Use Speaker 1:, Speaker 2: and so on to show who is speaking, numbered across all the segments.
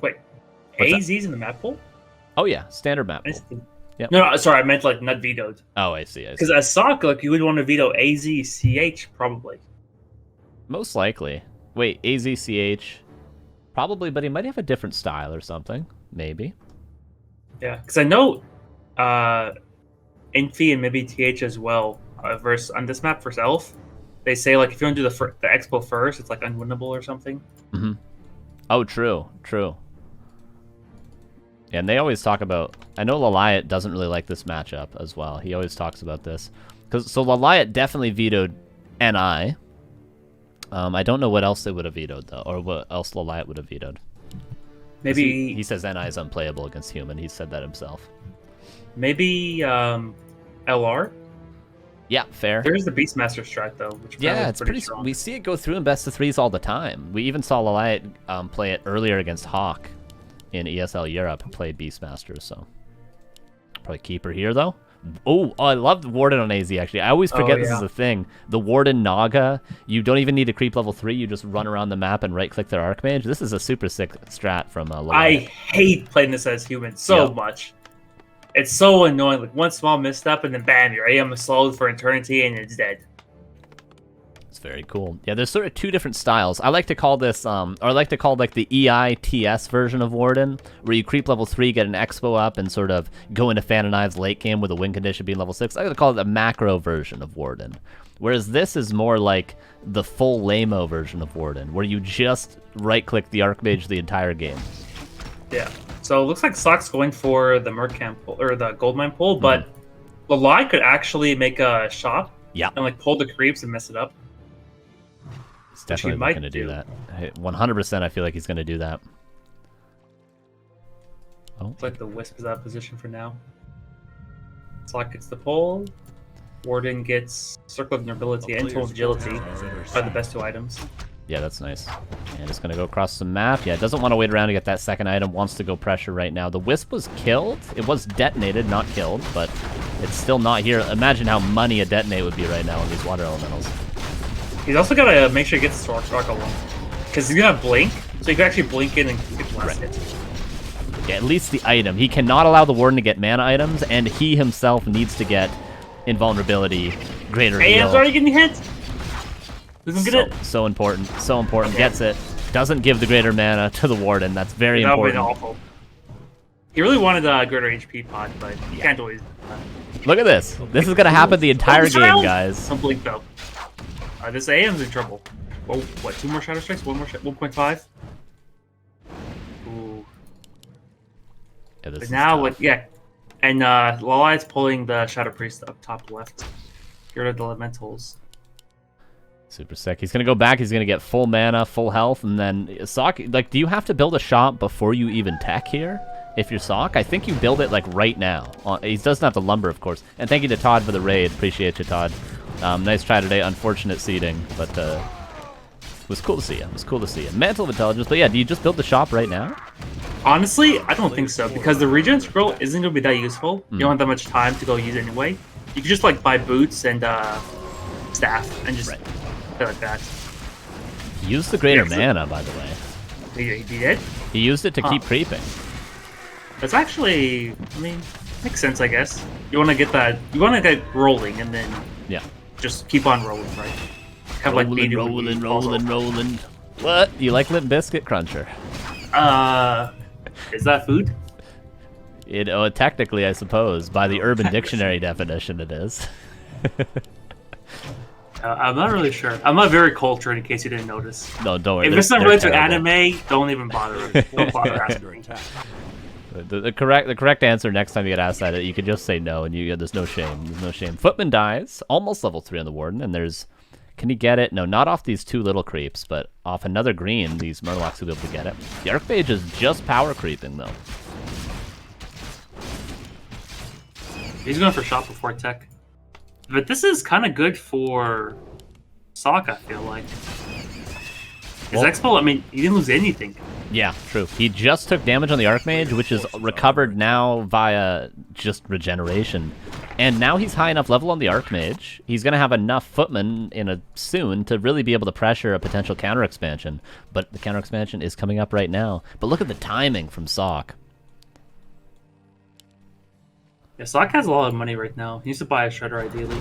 Speaker 1: Wait,
Speaker 2: What's that?
Speaker 1: AZ's in the map pool?
Speaker 2: Oh yeah, standard map pool. Yep.
Speaker 1: No, sorry, I meant like not vetoed.
Speaker 2: Oh, I see.
Speaker 1: Because as Sock, like you would want to veto AZCH probably.
Speaker 2: Most likely. Wait, AZCH. Probably, but he might have a different style or something. Maybe.
Speaker 1: Yeah, because I know Infi and maybe TH as well, versus on this map versus Elf, they say like if you want to do the Expo first, it's like unwinnable or something.
Speaker 2: Mm-hmm. Oh, true. And they always talk about... I know LawLiet doesn't really like this matchup as well. He always talks about this. So LawLiet definitely vetoed NI. I don't know what else they would have vetoed, though, or what else LawLiet would have vetoed.
Speaker 1: Maybe...
Speaker 2: He says NI is unplayable against human. He said that himself.
Speaker 1: Maybe LR?
Speaker 2: Yeah, fair.
Speaker 1: There's the Beastmaster strat, though. Which
Speaker 2: Yeah, it's pretty
Speaker 1: strong.
Speaker 2: We see it go through in best of threes all the time. We even saw LawLiet play it earlier against Hawk in ESL Europe and play Beastmaster, so... Probably keeper here, though. Oh, I love the Warden on AZ, actually. I always forget this is a thing. The Warden Naga, you don't even need to creep level 3. You just run around the map and right-click their Archmage. This is a super sick strat from LawLiet.
Speaker 1: I hate playing this as human so much. It's so annoying. Like, one small misstep, and then bam, your AM is slowed for eternity, and it's dead.
Speaker 2: It's very cool. Yeah, there's sort of two different styles. I like to call this, or I like to call like the EITS version of Warden, where you creep level 3, get an Expo up, and sort of go into Fan and Knives late game with a win condition being level 6. I like to call it the macro version of Warden. Whereas this is more like the full Lamo version of Warden, where you just right-click the Archmage the entire game.
Speaker 1: Yeah. So it looks like Sock's going for the Mercamp pull, or the Goldmine pull, but LawLiet could actually make a shot and like pull the creeps and mess it up.
Speaker 2: He's definitely not going to do that. 100% I feel like he's going to do that. Oh.
Speaker 1: It's like the Wisp is out of position for now. Sock gets the pull. Warden gets Circle of Nobility and Total Agility. Are the best two items.
Speaker 2: Yeah, that's nice. And it's going to go across the map. Yeah, doesn't want to wait around to get that second item. Wants to go pressure right now. The Wisp was killed. It was detonated, not killed, but it's still not here. Imagine how money a detonate would be right now on these water elementals.
Speaker 1: He's also got to make sure he gets the Rock along. Because he's going to blink, so he can actually blink in and get the last hit.
Speaker 2: Yeah, at least the item. He cannot allow the Warden to get mana items, and he himself needs to get invulnerability, greater heal.
Speaker 1: AM's already getting hit!
Speaker 2: So important. So important. Okay. Gets it. Doesn't give the greater mana to the Warden. That's very important.
Speaker 1: That would be awful. He really wanted a greater HP pod, but you can't always...
Speaker 2: Look at this. This is going to happen the entire game, guys.
Speaker 1: Don't blink, though. This AM's in trouble. Oh, what, 2 more Shadow Strikes? 1.5? Ooh.
Speaker 2: Yeah, this
Speaker 1: but now, with, and LawLiet's pulling the Shadow Priest up top left. Get rid of the Elementals.
Speaker 2: Super sick. He's going to go back. He's going to get full mana, full health, and then Sock, like, do you have to build a shop before you even tech here? If you're Sock, I think you build it, like, right now. He doesn't have the lumber, of course. And thank you to Todd for the raid. Appreciate you, Todd. Nice try today. Unfortunate seeding, but it was cool to see you. It was cool to see you. Mantle of Intelligence, but yeah, do you just build the shop right now?
Speaker 1: Honestly, I don't think so, because the regen scroll isn't going to be that useful. You don't have that much time to go use it anyway. You can just, like, buy boots and staff and just... like that.
Speaker 2: He used the greater mana, by the way.
Speaker 1: He did?
Speaker 2: He used it to keep creeping.
Speaker 1: That's actually, I mean, makes sense, I guess. You want to get that, you want to get rolling and then just keep on rolling, right? Kind of like
Speaker 2: rolling. What? You like Limp Biscuit Cruncher?
Speaker 1: Is that food?
Speaker 2: Technically, I suppose. By the Urban Dictionary definition, it is.
Speaker 1: I'm not really sure. I'm not very cultured, in case you didn't notice.
Speaker 2: No, don't worry.
Speaker 1: If it's not related to anime, don't even bother. Don't bother asking.
Speaker 2: The correct answer next time you get asked that, you could just say no, and there's no shame. There's no shame. Footman dies, almost level 3 on the Warden, and there's... Can he get it? No, not off these 2 little creeps, but off another green, these Murlocs will be able to get it. The Archmage is just power creeping, though.
Speaker 1: He's going for shot before tech. But this is kind of good for Sock, I feel like. His Expo, I mean, he didn't lose anything.
Speaker 2: Yeah, true. He just took damage on the Archmage, which is recovered now via just regeneration. And now he's high enough level on the Archmage. He's going to have enough footmen soon to really be able to pressure a potential counter expansion. But the counter expansion is coming up right now. But look at the timing from Sock.
Speaker 1: Yeah, Sock has a lot of money right now. He needs to buy a Shredder ideally.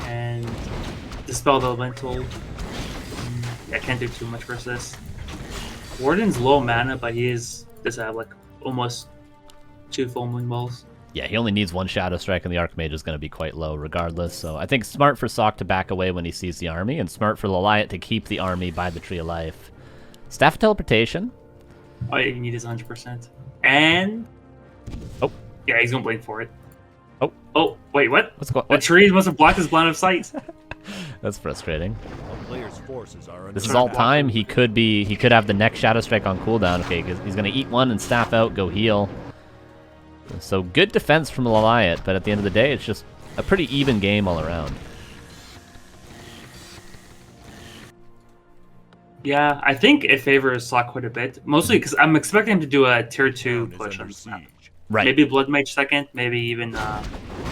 Speaker 1: And Dispel the Elemental. Yeah, I can't do too much versus this. Warden's low mana, but he does have like almost 2 full moon balls.
Speaker 2: Yeah, he only needs 1 Shadow Strike, and the Archmage is going to be quite low regardless. So I think smart for Sock to back away when he sees the army, and smart for LawLiet to keep the army by the Tree of Life. Staff of Teleportation.
Speaker 1: Oh, yeah, you need his 100%. And...
Speaker 2: Oh.
Speaker 1: Yeah, he's going to blink for it.
Speaker 2: Oh.
Speaker 1: Oh, wait, what?
Speaker 2: What's going on?
Speaker 1: The tree must have blocked his line of sight.
Speaker 2: That's frustrating.
Speaker 3: Player's forces are
Speaker 2: This is all time. He could have the next Shadow Strike on cooldown. Okay, he's going to eat 1 and staff out, go heal. So good defense from LawLiet, but at the end of the day, it's just a pretty even game all around.
Speaker 1: Yeah, I think it favors Sock quite a bit. Mostly because I'm expecting him to do a tier 2 push on this map.
Speaker 2: Right.
Speaker 1: Maybe Blood Mage second, maybe even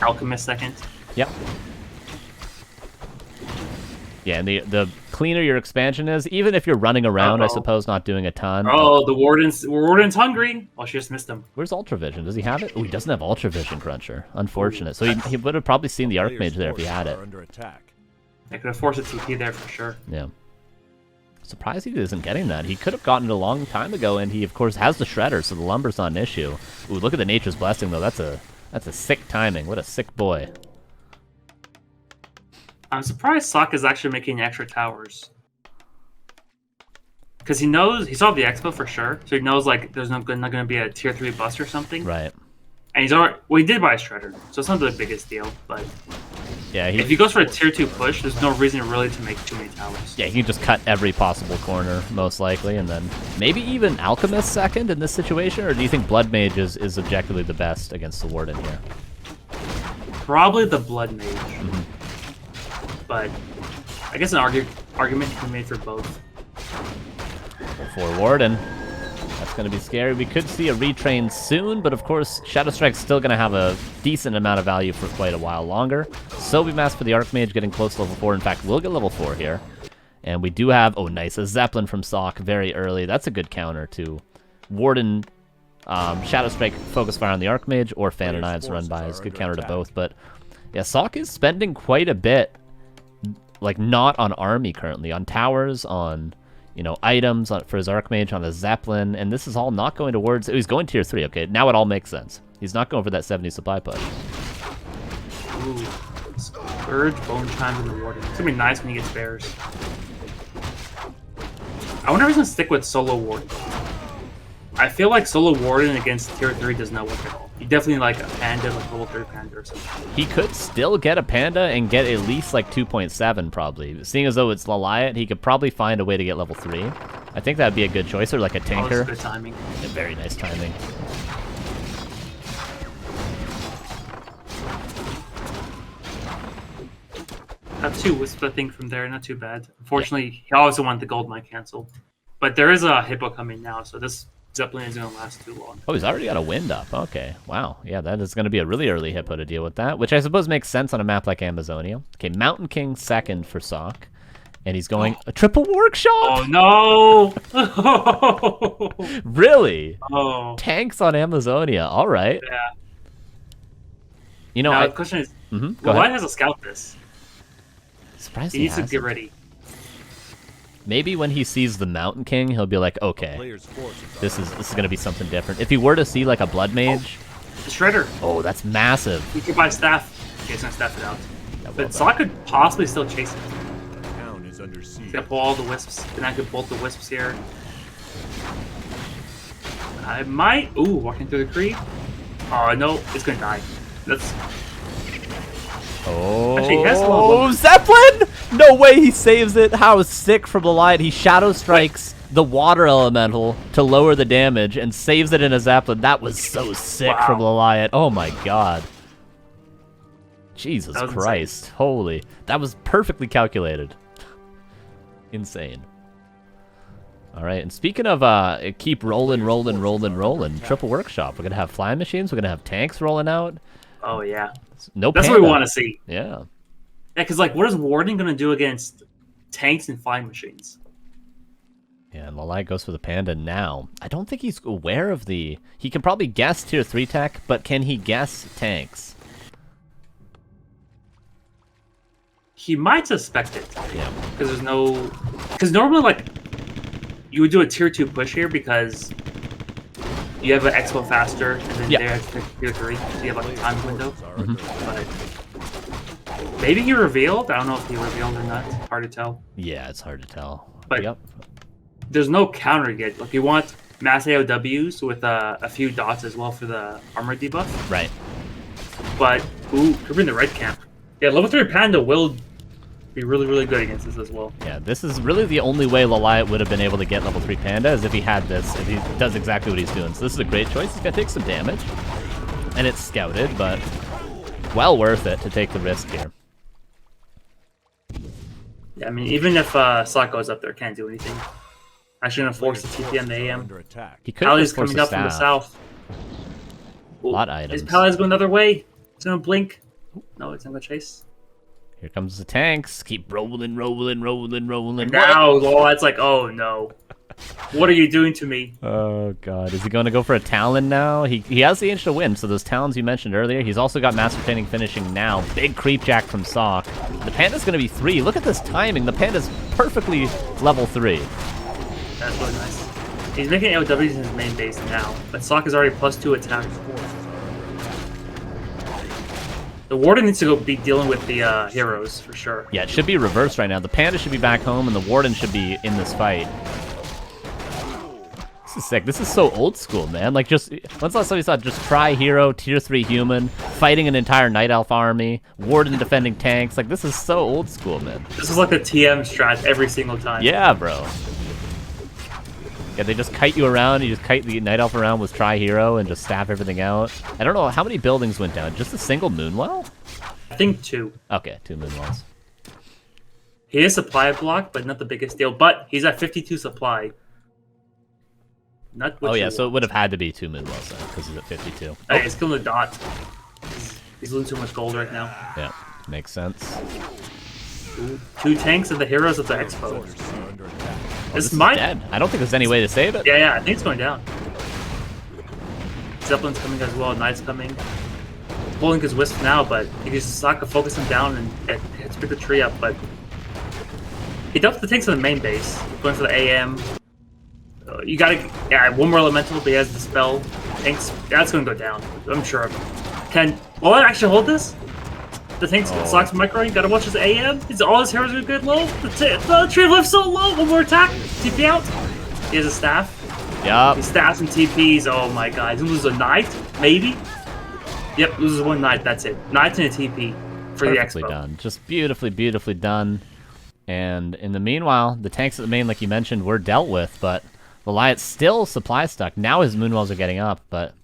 Speaker 1: Alchemist second.
Speaker 2: Yep. Yeah, and the cleaner your expansion is, even if you're running around, I suppose, not doing a ton.
Speaker 1: Oh, the Warden's hungry. Oh, she just missed him.
Speaker 2: Where's Ultra Vision? Does he have it? Oh, he doesn't have Ultra Vision, Cruncher. Unfortunate. So he would have probably seen the Archmage there if he had it.
Speaker 1: I could have forced a TP there for sure.
Speaker 2: Yeah. Surprised he isn't getting that. He could have gotten it a long time ago, and he, of course, has the Shredder, so the lumber's not an issue. Ooh, look at the Nature's Blessing, though. That's a sick timing. What a sick boy.
Speaker 1: I'm surprised Sock is actually making extra towers. Because he knows, he saw the expo for sure, so he knows like there's not going to be a tier 3 bust or something.
Speaker 2: Right.
Speaker 1: And he's already, well, he did buy a Shredder, so it's not the biggest deal, but
Speaker 2: yeah,
Speaker 1: if he goes for a tier 2 push, there's no reason really to make too many towers.
Speaker 2: Yeah, he can just cut every possible corner, most likely, and then maybe even Alchemist second in this situation, or do you think Blood Mage is objectively the best against the Warden here?
Speaker 1: Probably the Blood Mage. But I guess an argument can be made for both.
Speaker 2: For Warden, that's going to be scary. We could see a retrain soon, but of course, Shadow Strike's still going to have a decent amount of value for quite a while longer. Sobi Mask for the Archmage getting close to level 4. In fact, we'll get level 4 here. And we do have, oh nice, a Zeppelin from Sock very early. That's a good counter to Warden, Shadow Strike, Focus Fire on the Archmage, or Fan of Knives run by. It's a good counter to both. But yeah, Sock is spending quite a bit, like not on army currently, on towers, on items, for his Archmage, on a Zeppelin, and this is all not going towards... He's going tier 3, okay, now it all makes sense. He's not going for that 70 supply push.
Speaker 1: Ooh, Scourge, Bone Chimes, and the Warden. It's going to be nice when he gets bears. I wonder if he's going to stick with Solo Warden. I feel like Solo Warden against tier 3 does not work at all. You definitely like a Panda, like level 3 Panda or something.
Speaker 2: He could still get a Panda and get at least like 2.7 probably. Seeing as though it's LawLiet, he could probably find a way to get level 3. I think that would be a good choice, or like a Tinker.
Speaker 1: Oh, good timing.
Speaker 2: Yeah, very nice timing.
Speaker 1: Got 2 Wisps, I think, from there. Not too bad. Unfortunately, he also wanted the gold mine cancel. But there is a Hippo coming now, so this Zeppelin is going to last too long.
Speaker 2: Oh, he's already got a wind up. Okay, wow. Yeah, that is going to be a really early Hippo to deal with that, which I suppose makes sense on a map like Amazonia. Okay, Mountain King second for Sock. And he's going a triple workshop.
Speaker 1: Oh, no.
Speaker 2: Really?
Speaker 1: Oh.
Speaker 2: Tanks on Amazonia. All right.
Speaker 1: Yeah.
Speaker 2: Now,
Speaker 1: the question is,
Speaker 2: go
Speaker 1: why
Speaker 2: ahead.
Speaker 1: has a scout this?
Speaker 2: Surprised
Speaker 1: He needs to get ready.
Speaker 2: Maybe when he sees the Mountain King, he'll be like, okay, this is going to be something different. If he were to see like a Blood Mage.
Speaker 1: The Shredder.
Speaker 2: Oh, that's massive.
Speaker 1: He could buy staff. Okay, he's going to staff it out. But Sock could possibly still chase it. He's going to pull all the Wisps. And I could bolt the Wisps here. I might... Ooh, walking through the creep. Oh, no. It's going to die. That's...
Speaker 2: Oh,
Speaker 1: actually, he has a level.
Speaker 2: Zeppelin! No way he saves it. How sick from LawLiet. He Shadow Strikes the Water Elemental to lower the damage and saves it in a Zeppelin. That was so sick from LawLiet. Oh my god. Jesus Christ. Insane. Holy. That was perfectly calculated. Insane. All right, and speaking of keep rolling, triple workshop. We're gonna have flying machines. We're gonna have tanks rolling out.
Speaker 1: Oh yeah,
Speaker 2: No,
Speaker 1: that's
Speaker 2: Panda.
Speaker 1: what we want to see.
Speaker 2: Yeah.
Speaker 1: Yeah, because like, what is Warden gonna do against tanks and flying machines?
Speaker 2: Yeah, and LawLiet goes for the Panda now. I don't think he's aware of the... He can probably guess tier 3 tech, but can he guess tanks?
Speaker 1: He might suspect it.
Speaker 2: Yeah.
Speaker 1: Because there's no... Because normally, like, you would do a tier 2 push here because you have an expo faster, and then they have tier 3, so you have like a time window. But maybe he revealed. I don't know if he revealed or not. Hard to tell.
Speaker 2: Yeah, it's hard to tell.
Speaker 1: But
Speaker 2: yep.
Speaker 1: There's no counter yet. Like, you want mass AOWs with a few dots as well for the armor debuff.
Speaker 2: Right.
Speaker 1: But, ooh, could be in the red camp. Yeah, level 3 Panda will be really, really good against this as well.
Speaker 2: Yeah, this is really the only way LawLiet would have been able to get level 3 Panda is if he had this, if he does exactly what he's doing. So this is a great choice. He's going to take some damage. And it's scouted, but well worth it to take the risk here.
Speaker 1: Yeah, I mean, even if Slot goes up there, can't do anything. Actually, gonna force the TP on the AM.
Speaker 2: He could
Speaker 1: Pally's coming up from the south.
Speaker 2: A lot of items.
Speaker 1: Is Pally's going the other way? It's gonna blink. No, it's not gonna chase.
Speaker 2: Here comes the tanks. Keep rolling.
Speaker 1: And now, LawLiet's like, oh no. What are you doing to me?
Speaker 2: Oh god, is he going to go for a Talon now? He has the inch to win, so those Talons you mentioned earlier, he's also got Master Training finishing now. Big creep jack from Sock. The Panda's going to be 3. Look at this timing. The Panda's perfectly level 3.
Speaker 1: That's really nice. He's making AOWs in his main base now, but Sock is already +2 attack. The Warden needs to go be dealing with the heroes, for sure.
Speaker 2: Yeah, it should be reversed right now. The Panda should be back home, and the Warden should be in this fight. This is sick. This is so old school, man. Like, just... When's the last time you saw just Tri-Hero, Tier 3 human, fighting an entire Night Elf army, Warden defending tanks? Like, this is so old school, man.
Speaker 1: This is like the TM strat every single time.
Speaker 2: Yeah, bro. Yeah, they just kite you around. You just kite the Night Elf around with Tri-Hero and just staff everything out. I don't know. How many buildings went down? Just a single Moonwell?
Speaker 1: I think 2.
Speaker 2: Okay, 2 Moonwells.
Speaker 1: He is supply block, but not the biggest deal. But he's at 52 supply. Not
Speaker 2: oh, yeah, so it would have had to be 2 Moonwells then, because he's at 52.
Speaker 1: Hey, he's killing the dot. He's losing too much gold right now.
Speaker 2: Yeah, makes sense.
Speaker 1: Ooh, 2 tanks and the heroes of the expo.
Speaker 2: This might... dead. I don't think there's any way to save it.
Speaker 1: Yeah, I think it's going down. Zeppelin's coming as well, Knight's coming. Pulling his Wisp now, but he can just focus him down and pick the tree up, but... He dumps the tanks on the main base, going for the AM. You gotta... Yeah, one more elemental, but he has the spell. Tanks... That's gonna go down, I'm sure. Can... Will it actually hold this? The tanks Sock's micro, you gotta watch his AM. All his heroes are good low. The tree lifts so low. One more attack. TP out. He has a staff.
Speaker 2: Yup.
Speaker 1: His staffs and TPs. Oh my god. He's gonna lose a knight, maybe? Yep, loses 1 knight. That's it. Knight and a TP for
Speaker 2: Perfectly
Speaker 1: the expo.
Speaker 2: done. Just beautifully, beautifully done. And in the meanwhile, the tanks at the main, like you mentioned, were dealt with, but LawLiet's still supply stuck. Now his Moonwells are getting up, but...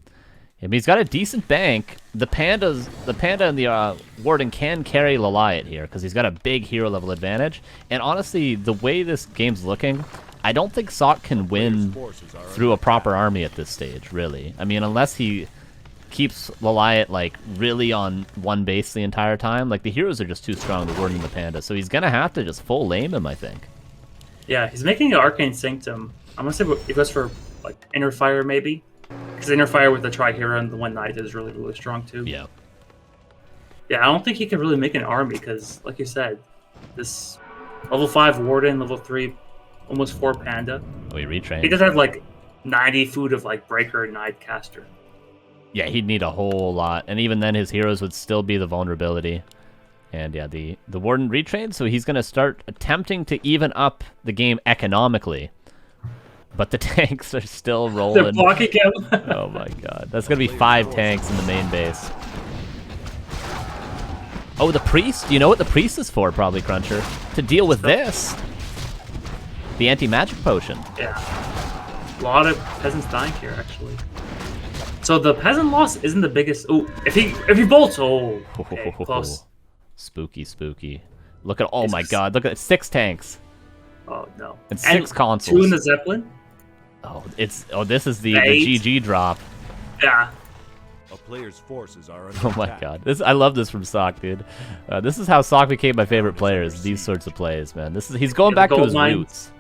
Speaker 2: I mean, he's got a decent bank. The Panda and the Warden can carry LawLiet here because he's got a big hero level advantage. And honestly, the way this game's looking, I don't think Sock can win through a proper army at this stage, really. I mean, unless he keeps LawLiet, like, really on one base the entire time. Like, the heroes are just too strong, the Warden and the Panda. So he's going to have to just full lame him, I think.
Speaker 1: Yeah, he's making an Arcane Sanctum. I'm going to say he goes for, like, Inner Fire, maybe. Because Inner Fire with the Tri-Hero and the 1 Knight is really, really strong, too.
Speaker 2: Yeah.
Speaker 1: Yeah, I don't think he can really make an army, because, like you said, this level 5 Warden, level 3, almost 4 Panda.
Speaker 2: Oh, he retrained.
Speaker 1: He does have, like, 90 food of, like, Breaker and Knight Caster.
Speaker 2: Yeah, he'd need a whole lot. And even then, his heroes would still be the vulnerability. And yeah, the Warden retrained, so he's going to start attempting to even up the game economically. But the tanks are still rolling.
Speaker 1: They're blocking him.
Speaker 2: Oh my god. That's going to be 5 tanks in the main base. Oh, the Priest? You know what the Priest is for, probably, Cruncher? To deal with this. The anti-magic potion.
Speaker 1: Yeah. A lot of peasants dying here, actually. So the peasant loss isn't the biggest... Oh, if he bolts... Oh, okay, close.
Speaker 2: Spooky, spooky. Look at... Oh my god, look at 6 tanks.
Speaker 1: Oh no.
Speaker 2: And 6 consoles.
Speaker 1: 2 in the Zeppelin.
Speaker 2: Oh, this is the
Speaker 1: Eight.
Speaker 2: GG drop.
Speaker 1: Yeah.
Speaker 3: A player's forces are under
Speaker 2: Oh my
Speaker 3: attack.
Speaker 2: god, I love this from Sock, dude. This is how Sock became my favorite player. Is these sorts of plays, man. He's going
Speaker 1: Yeah, the
Speaker 2: back to his
Speaker 1: gold mine.
Speaker 2: roots.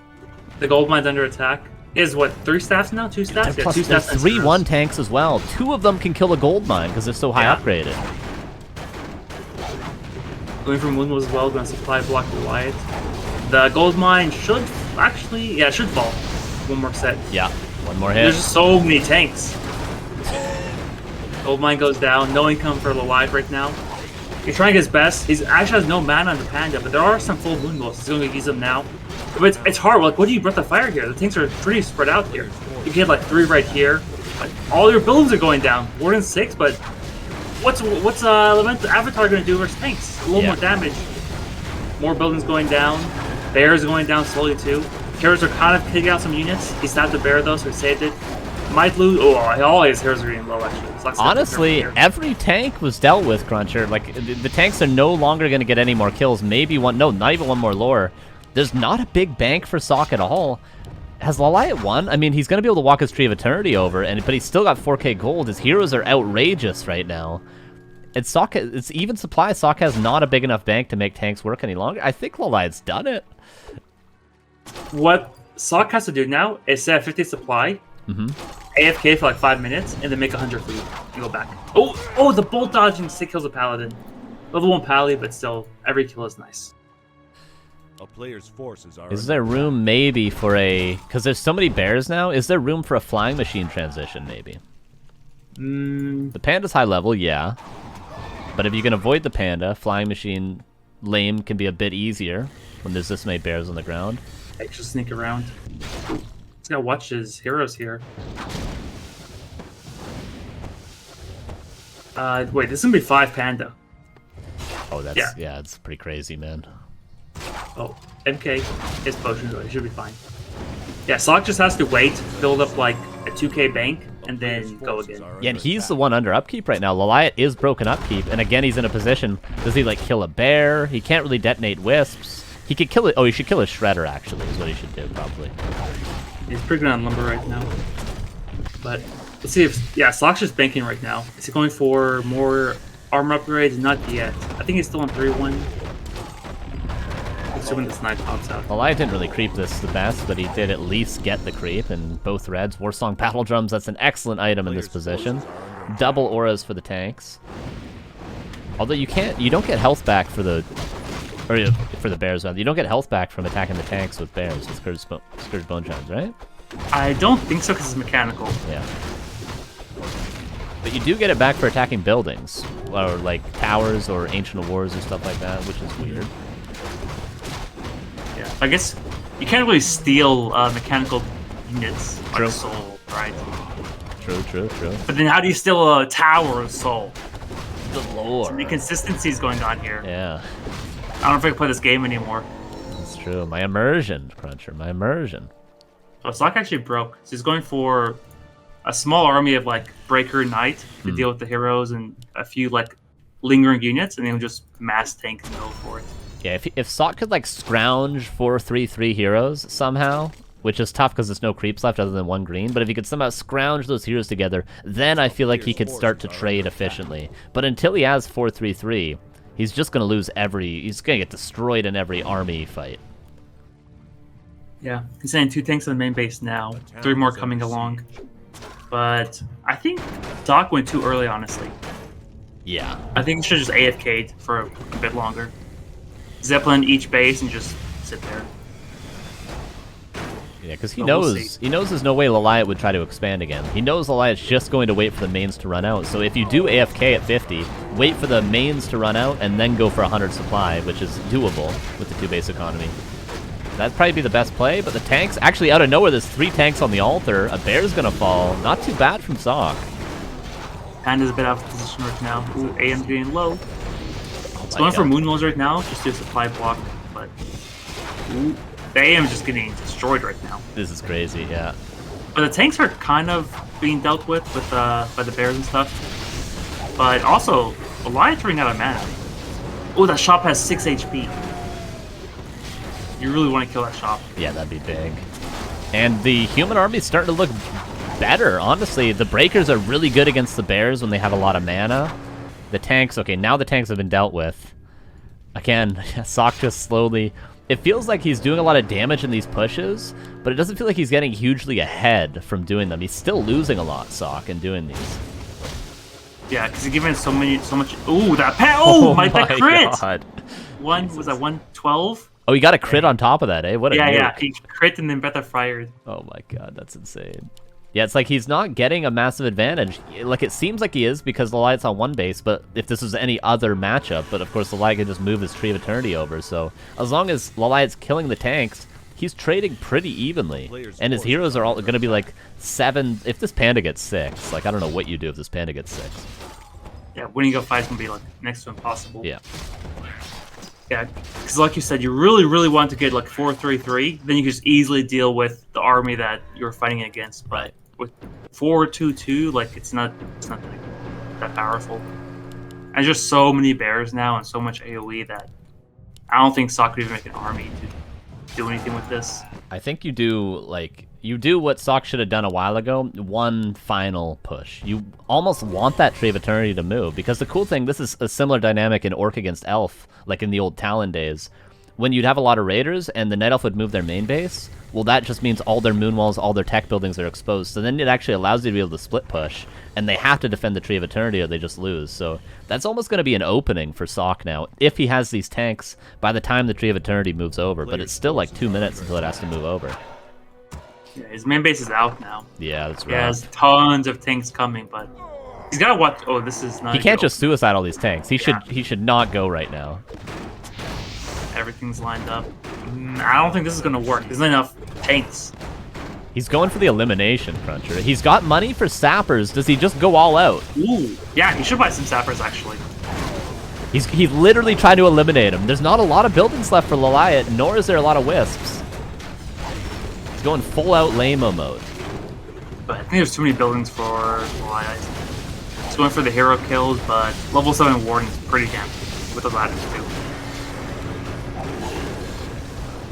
Speaker 1: The gold mine's under attack. Is what 3 staffs now? 2 staffs?
Speaker 2: And
Speaker 1: Yeah,
Speaker 2: plus,
Speaker 1: 2
Speaker 2: there's
Speaker 1: staffs. and
Speaker 2: 3
Speaker 1: zeros.
Speaker 2: 1 tanks as well. 2 of them can kill a gold mine because they're so high
Speaker 1: Yeah.
Speaker 2: upgraded.
Speaker 1: Going for Moonwolves as well. Going to supply block LawLiet. The gold mine should actually, yeah, it should fall. One more set.
Speaker 2: Yeah, one more hit.
Speaker 1: There's just so many tanks. Gold mine goes down. No income for LawLiet right now. He's trying his best. He actually has no mana on the Panda, but there are some full Moonwolves. He's going to use them now. But it's hard. Like, what do you breath of fire here? The tanks are pretty spread out here. You can hit like 3 right here. Like, all your buildings are going down. Warden 6, but what's Avatar going to do versus tanks? A little more damage. More buildings going down. Bears going down slowly too. Heroes are kind of taking out some units. He stabbed the bear though, so he saved it. Might lose. Oh, all his heroes are getting low actually. So
Speaker 2: Honestly, every tank was dealt with, Cruncher. Like, the tanks are no longer going to get any more kills. Maybe one, no, not even one more lore. There's not a big bank for Sock at all. Has LawLiet won? I mean, he's going to be able to walk his Tree of Eternity over, but he's still got 4k gold. His heroes are outrageous right now. It's even supply. Sock has not a big enough bank to make tanks work any longer. I think LawLiet's done it.
Speaker 1: What Sock has to do now is set 50 supply, AFK for like 5 minutes, and then make 100 food and go back. Oh, the bolt dodging stick kills a paladin. Level 1 pally, but still, every kill is nice.
Speaker 3: A player's forces are
Speaker 2: Is
Speaker 3: under
Speaker 2: there room maybe for a... Because there's so many bears now, is there room for a flying machine transition maybe? The panda's high level, yeah. But if you can avoid the panda, flying machine lame can be a bit easier when there's this many bears on the ground.
Speaker 1: Extra sneak around. He's gotta watch his heroes here. Wait, this is gonna be 5 panda.
Speaker 2: Oh, that's... Yeah, it's pretty crazy, man.
Speaker 1: Oh, MK, his potion, he should be fine. Yeah, Sock just has to wait, build up like a 2k bank, and then go again.
Speaker 2: Yeah, and he's the one under upkeep right now. LawLiet is broken upkeep, and again, he's in a position. Does he, like, kill a bear? He can't really detonate wisps. He could kill it. Oh, he should kill a shredder, actually, is what he should do, probably.
Speaker 1: He's pretty good on lumber right now. But let's see if... Yeah, Sock's just banking right now. Is he going for more armor upgrades? Not yet. I think he's still on 3-1. Assuming the snipe pops out.
Speaker 2: LawLiet didn't really creep this the best, but he did at least get the creep in both reds. Warsong Battle Drums, that's an excellent item in this position. Double auras for the tanks. Although you don't get health back for the... Or for the bears, rather. You don't get health back from attacking the tanks with bears, with Scourge Bone Chimes, right?
Speaker 1: I don't think so, because it's mechanical.
Speaker 2: Yeah. But you do get it back for attacking buildings, or like towers or Ancient Wars or stuff like that, which is weird.
Speaker 1: Yeah, I guess you can't really steal mechanical units like
Speaker 2: True.
Speaker 1: soul, right?
Speaker 2: True.
Speaker 1: But then how do you steal a tower of soul?
Speaker 2: The lore.
Speaker 1: Some inconsistencies going on here.
Speaker 2: Yeah,
Speaker 1: I don't know if I can play this game anymore.
Speaker 2: that's true. My immersion, Cruncher, my immersion.
Speaker 1: Oh, Sock actually broke. So he's going for a small army of like Breaker Knight to deal with the heroes and a few like lingering units, and then he'll just mass tank and go for it.
Speaker 2: Yeah, if Sock could like scrounge 4/3/3 heroes somehow, which is tough because there's no creeps left other than 1 green, but if he could somehow scrounge those heroes together, then I feel like he could start to trade efficiently. But until he has 4/3/3, he's just going to lose he's going to get destroyed in every army fight.
Speaker 1: Yeah, he's sending 2 tanks on the main base now. 3 more coming along. But I think Doc went too early, honestly.
Speaker 2: Yeah.
Speaker 1: I think he should just AFK'd for a bit longer. Zeppelin each base and just sit there.
Speaker 2: Yeah, because he
Speaker 1: But we'll
Speaker 2: knows
Speaker 1: see.
Speaker 2: there's no way LawLiet would try to expand again. He knows LawLiet's just going to wait for the mains to run out. So if you do AFK at 50, wait for the mains to run out, and then go for 100 supply, which is doable with the 2 base economy. That'd probably be the best play, but the tanks, actually out of nowhere, there's 3 tanks on the altar. A bear's gonna fall. Not too bad from Sock.
Speaker 1: Panda's a bit out of position right now. Ooh, AM's getting low. It's
Speaker 2: my
Speaker 1: going for
Speaker 2: God.
Speaker 1: Moonwolves right now, just do a supply block, but ooh, the AM's just getting destroyed right now.
Speaker 2: This is crazy, yeah.
Speaker 1: But the tanks are kind of being dealt with by the bears and stuff. But also, LawLiet's running out of mana. Oh, that shop has 6 HP. You really want to kill that shop.
Speaker 2: Yeah, that'd be big. And the human army's starting to look better, honestly. The breakers are really good against the bears when they have a lot of mana. The tanks, okay, now the tanks have been dealt with. Again, Sock just slowly... It feels like he's doing a lot of damage in these pushes, but it doesn't feel like he's getting hugely ahead from doing them. He's still losing a lot, Sock, in doing these.
Speaker 1: Yeah, because he's giving so much... Ooh, that pet! Oh, my crit!
Speaker 2: God.
Speaker 1: Was that 112?
Speaker 2: Oh, he got a crit on top of that, eh? What a nuke.
Speaker 1: Yeah, he crit and then Breath Fired.
Speaker 2: Oh my god, that's insane. Yeah, it's like he's not getting a massive advantage. Like, it seems like he is because LawLiet's on one base, but if this was any other matchup, but of course LawLiet can just move his Tree of Eternity over, so as long as LawLiet's killing the tanks, he's trading pretty evenly. And his heroes are all going to be like 7... If this Panda gets 6, like, I don't know what you do if this Panda gets 6.
Speaker 1: Yeah, winning a fight's going to be like next to impossible.
Speaker 2: Yeah.
Speaker 1: Yeah, because like you said, you really want to get like 4-3-3, then you can just easily deal with the army that you're fighting against. But
Speaker 2: Right.
Speaker 1: with 4-2-2, like it's not that powerful. And there's just so many bears now and so much AoE that I don't think Sock could even make an army to do anything with this.
Speaker 2: I think you do what Sock should have done a while ago, one final push. You almost want that Tree of Eternity to move, because the cool thing, this is a similar dynamic in Orc against Elf, like in the old Talon days. When you'd have a lot of raiders and the Night Elf would move their main base, well, that just means all their moon walls, all their tech buildings are exposed, so then it actually allows you to be able to split push, and they have to defend the Tree of Eternity or they just lose. So that's almost going to be an opening for Sock now, if he has these tanks by the time the Tree of Eternity moves over, but it's still like 2 minutes until it has to move over.
Speaker 1: Yeah, his main base is out now.
Speaker 2: Yeah, that's right.
Speaker 1: He has tons of tanks coming, but he's got to watch. Oh, this is not.
Speaker 2: He can't just suicide all these tanks. He should not go right now.
Speaker 1: Everything's lined up. I don't think this is going to work. There's not enough tanks.
Speaker 2: He's going for the elimination, Cruncher. He's got money for sappers. Does he just go all out?
Speaker 1: Ooh, yeah, he should buy some sappers, actually.
Speaker 2: He's literally trying to eliminate him. There's not a lot of buildings left for LawLiet, nor is there a lot of wisps. He's going full out lame-o mode.
Speaker 1: But I think there's too many buildings for LawLiet. He's going for the hero kills, but level 7 Warden is pretty damn good with the ladders, too.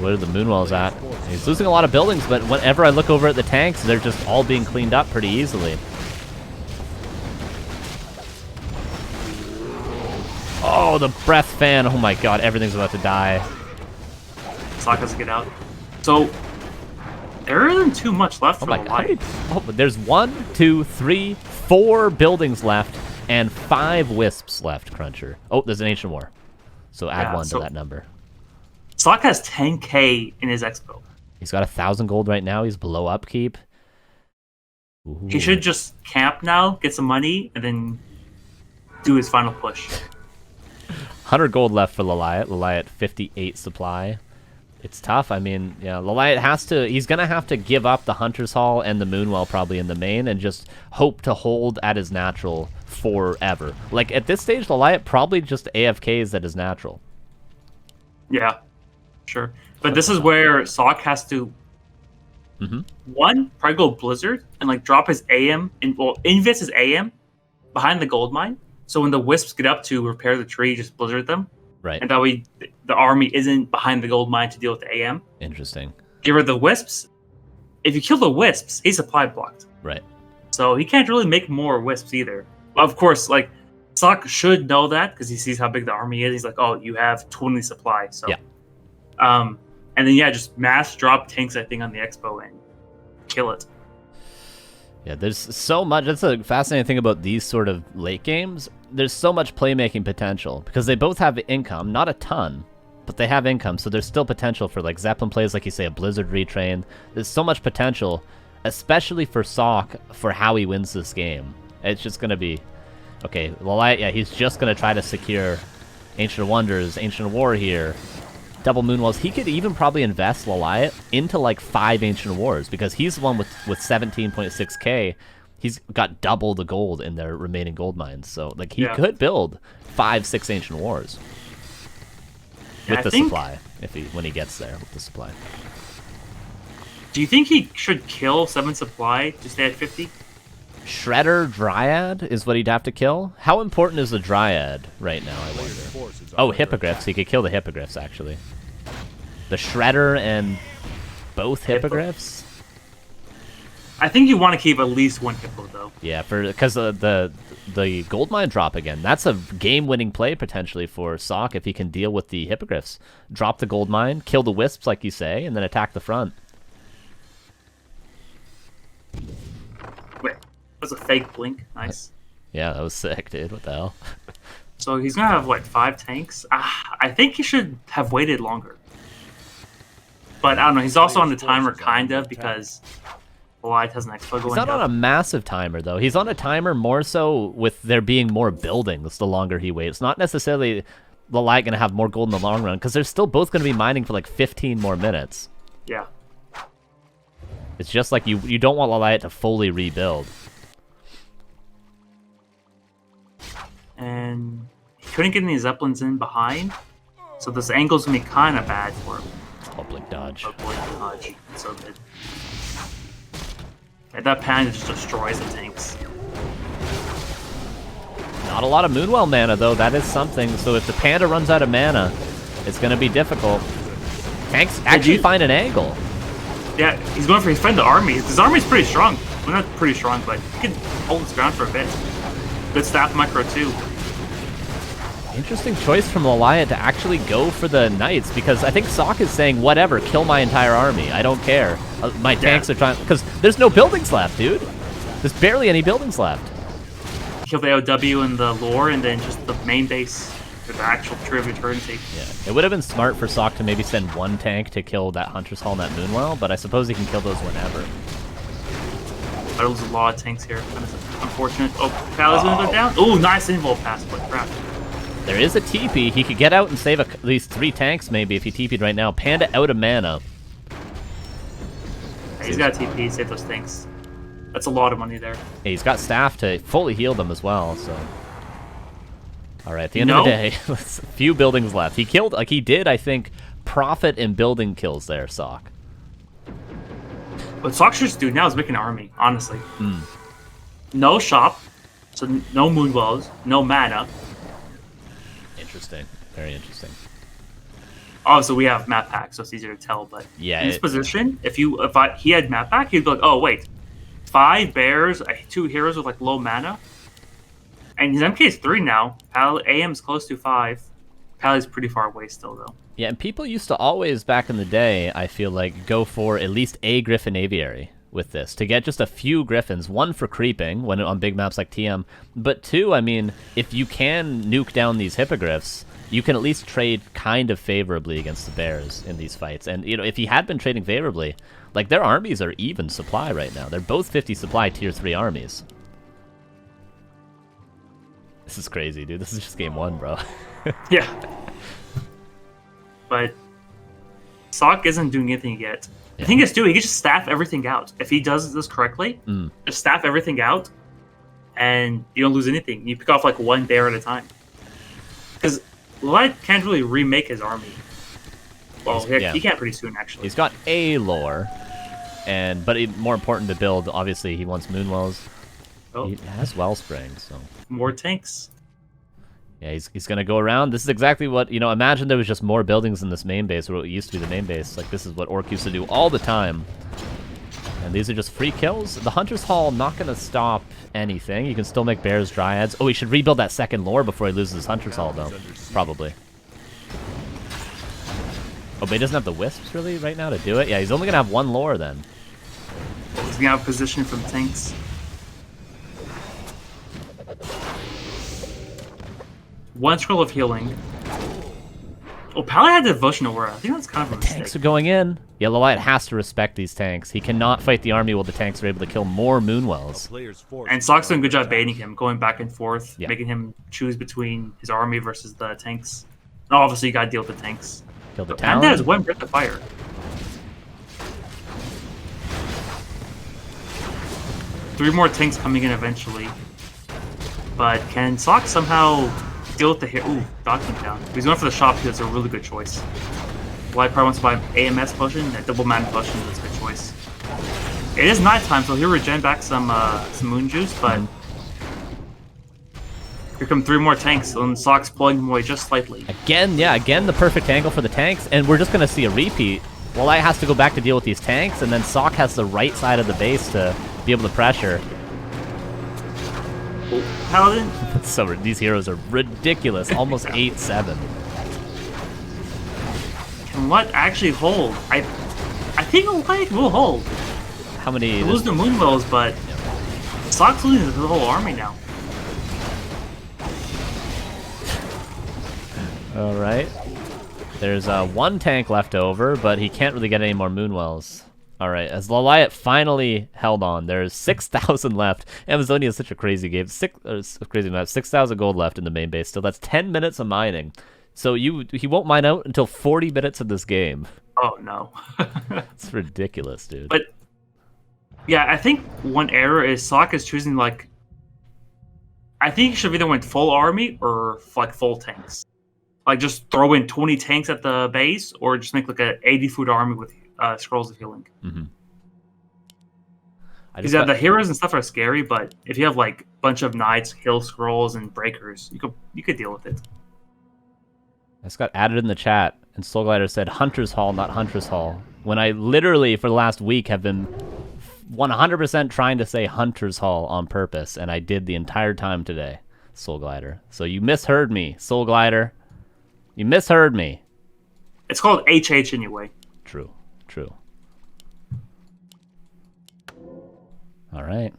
Speaker 2: Where are the moonwalls at? He's losing a lot of buildings, but whenever I look over at the tanks, they're just all being cleaned up pretty easily. Oh, the breath fan. Oh my god, everything's about to die.
Speaker 1: Sock has to get out. So, there isn't too much left
Speaker 2: Oh
Speaker 1: for
Speaker 2: my
Speaker 1: LawLiet.
Speaker 2: god. Oh, but there's 1, 2, 3, 4 buildings left, and 5 wisps left, Cruncher. Oh, there's an Ancient War. So add 1 to that number.
Speaker 1: Sock has 10k in his expo.
Speaker 2: He's got 1,000 gold right now. He's below upkeep. Ooh.
Speaker 1: He should just camp now, get some money, and then do his final push.
Speaker 2: 100 gold left for LawLiet. LawLiet 58 supply. It's tough. I mean, yeah, LawLiet he's going to have to give up the Hunter's Hall and the Moonwell probably in the main and just hope to hold at his natural forever. Like, at this stage, LawLiet probably just AFKs at his natural.
Speaker 1: Yeah, sure. But this is where Sock has to, one, probably go Blizzard and like drop his AM, invest his AM behind the gold mine. So when the Wisps get up to repair the tree, just Blizzard them.
Speaker 2: Right.
Speaker 1: And that way the army isn't behind the gold mine to deal with the AM.
Speaker 2: Interesting.
Speaker 1: Give her the Wisps. If you kill the Wisps, he's supply blocked.
Speaker 2: Right.
Speaker 1: So he can't really make more Wisps either. Of course, like, Sock should know that because he sees how big the army is. He's like, oh, you have 20 supply. So,
Speaker 2: yeah.
Speaker 1: And then, yeah, just mass drop tanks, I think, on the expo and kill it.
Speaker 2: Yeah, there's so much. That's a fascinating thing about these sort of late games. There's so much playmaking potential because they both have income, not a ton, but they have income. So there's still potential for like Zeppelin plays, like you say, a Blizzard retrain. There's so much potential, especially for Sock, for how he wins this game. It's just going to be, okay, LawLiet, yeah, he's just going to try to secure Ancient Wonders, Ancient War here. Double Moonwalls. He could even probably invest LawLiet into like 5 Ancient Wars because he's the one with 17.6k. He's got double the gold in their remaining gold mines. So like he could build 5-6 Ancient Wars with the supply when he gets there with the supply.
Speaker 1: Do you think he should kill 7 supply to stay at 50?
Speaker 2: Shredder Dryad is what he'd have to kill. How important is the Dryad right now, I wonder? Oh, Hippogriffs. He could kill the Hippogriffs, actually. The Shredder and both Hippogriffs?
Speaker 1: I think you want to keep at least one Hippo, though.
Speaker 2: Yeah, because the gold mine drop again. That's a game-winning play, potentially, for Sock if he can deal with the Hippogriffs. Drop the gold mine, kill the Wisps, like you say, and then attack the front.
Speaker 1: Wait, that was a fake blink. Nice.
Speaker 2: Yeah, that was sick, dude. What the hell?
Speaker 1: So he's going to have, what, 5 tanks? I think he should have waited longer. But I don't know. He's also on the timer, kind of, because LawLiet has an expo going.
Speaker 2: He's not on a massive timer, though. He's on a timer more so with there being more buildings the longer he waits. Not necessarily LawLiet going to have more gold in the long run, because they're still both going to be mining for like 15 more minutes.
Speaker 1: Yeah.
Speaker 2: It's just like you don't want LawLiet to fully rebuild.
Speaker 1: And he couldn't get any Zeppelins in behind, so this angle's going to be kind of bad for him.
Speaker 2: Oh, blink dodge.
Speaker 1: Oh, blink dodge. It's so good. And that panda just destroys the tanks.
Speaker 2: Not a lot of Moonwell mana, though. That is something. So if the panda runs out of mana, it's going to be difficult. Tanks actually find an angle.
Speaker 1: Yeah, he's going for his friend, the army. His army's pretty strong. Well, not pretty strong, but he can hold his ground for a bit. Good staff micro, too.
Speaker 2: Interesting choice from LawLiet to actually go for the Knights, because I think Sock is saying, whatever, kill my entire army. I don't care. My tanks are trying... Because there's no buildings left, dude. There's barely any buildings left.
Speaker 1: Kill the AOW and the lore, and then just the main base for the actual true eternity.
Speaker 2: Yeah, it would have been smart for Sock to maybe send one tank to kill that Hunter's Hall and that Moonwell, but I suppose he can kill those whenever.
Speaker 1: But there's a lot of tanks here. Kind of unfortunate. Oh, Pally's gonna go down. Oh, nice invul pass, but crap.
Speaker 2: There is a TP. He could get out and save at least 3 tanks, maybe, if he TP'd right now. Panda out of mana.
Speaker 1: Yeah, he's got a TP, save those tanks. That's a lot of money there.
Speaker 2: Yeah, he's got staff to fully heal them as well, so... Alright, at the end of the day, a few buildings left. He killed, like he did, I think, profit in building kills there, Sock.
Speaker 1: What Sock should just do now is make an army, honestly. No shop, so no Moonwells, no mana.
Speaker 2: Interesting. Very interesting.
Speaker 1: Obviously, we have map pack, so it's easier to tell. But
Speaker 2: yeah,
Speaker 1: in this position, if he had map pack, he'd be like, "Oh wait, 5 bears, 2 heroes with like low mana, and his MK is 3 now. AM's close to 5. Pally's pretty far away still, though."
Speaker 2: Yeah, and people used to always, back in the day, I feel like, go for at least a Griffin Aviary with this, to get just a few Griffins, 1 for creeping when on big maps like TM, but 2, I mean, if you can nuke down these Hippogriffs, you can at least trade kind of favorably against the Bears in these fights. And, you know, if he had been trading favorably, like, their armies are even supply right now. They're both 50 supply tier 3 armies. This is crazy, dude. This is just game 1, bro.
Speaker 1: Yeah. But Sock isn't doing anything yet. The thing is, too, he can just staff everything out. If he does this correctly, just staff everything out, and you don't lose anything. You pick off, like, 1 bear at a time. Because LawLiet can't really remake his army. Well, he can't pretty soon, actually.
Speaker 2: He's got a lore, but more important to build, obviously, he wants Moonwells. Oh. He has Wellspring, so...
Speaker 1: More tanks.
Speaker 2: Yeah, he's going to go around. This is exactly what, you know, imagine there was just more buildings in this main base, where it used to be the main base. Like, this is what Orc used to do all the time. And these are just free kills. The Hunter's Hall not going to stop anything. You can still make Bears, Dryads. Oh, he should rebuild that second lore before he loses his Hunter's Hall, though. Probably. Oh, but he doesn't have the Wisps, really, right now to do it? Yeah, he's only going to have 1 lore, then.
Speaker 1: He's going to have position from tanks. One scroll of healing. Oh, Pally had Devotional Aura. I think that's kind of a mistake.
Speaker 2: Tanks are going in. Yeah, LawLiet has to respect these tanks. He cannot fight the army while the tanks are able to kill more Moonwells.
Speaker 1: And Sock's doing a good job baiting him, going back and forth, making him choose between his army versus the tanks. And obviously, you gotta deal with the tanks.
Speaker 2: Kill the town.
Speaker 1: Panda has 1 Breath of Fire. Three more tanks coming in eventually. But can Sock somehow deal with the hit? Ooh, dodge him down. He's going for the shop because it's a really good choice. LawLiet probably wants to buy AMS potion, a double mana potion, that's a good choice. It is nighttime, so he'll regen back some moon juice, but Here come 3 more tanks, and Sock's pulling them away just slightly.
Speaker 2: Again, yeah, again the perfect angle for the tanks, and we're just going to see a repeat. LawLiet has to go back to deal with these tanks, and then Sock has the right side of the base to be able to pressure.
Speaker 1: Paladin?
Speaker 2: So these heroes are ridiculous, almost 8-7.
Speaker 1: Can what actually hold? I think LawLiet will hold.
Speaker 2: How many?
Speaker 1: They lose the Moonwells, but Sock's losing the whole army now.
Speaker 2: All right. There's 1 tank left over, but he can't really get any more Moonwells. All right, as LawLiet finally held on, there's 6,000 left. Amazonia is such a crazy game. Crazy map. 6,000 gold left in the main base. Still, that's 10 minutes of mining. So he won't mine out until 40 minutes of this game.
Speaker 1: Oh no.
Speaker 2: It's ridiculous, dude.
Speaker 1: But yeah, I think one error is Sock is choosing like. I think he should have either went full army or like full tanks. Like just throw in 20 tanks at the base, or just make like an 80-foot army with scrolls of healing.
Speaker 2: Mm-hmm.
Speaker 1: Because the heroes and stuff are scary, but if you have like a bunch of knights, heal scrolls, and breakers, you could deal with it.
Speaker 2: This got added in the chat, and Soul Glider said Hunter's Hall, not Huntress Hall. When I literally, for the last week, have been 100% trying to say Hunter's Hall on purpose, and I did the entire time today, Soul Glider. So you misheard me, Soul Glider. You misheard me.
Speaker 1: It's called HH anyway.
Speaker 2: True. True. All right.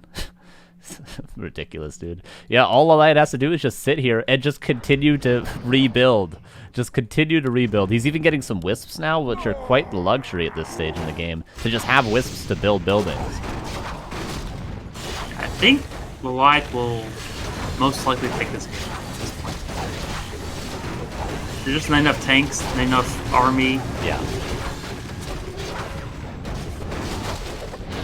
Speaker 2: Ridiculous, dude. Yeah, all LawLiet has to do is just sit here and just continue to rebuild. Just continue to rebuild. He's even getting some wisps now, which are quite the luxury at this stage in the game, to just have wisps to build buildings.
Speaker 1: I think LawLiet will most likely take this game at this point. There's just not enough tanks, not enough army.
Speaker 2: Yeah.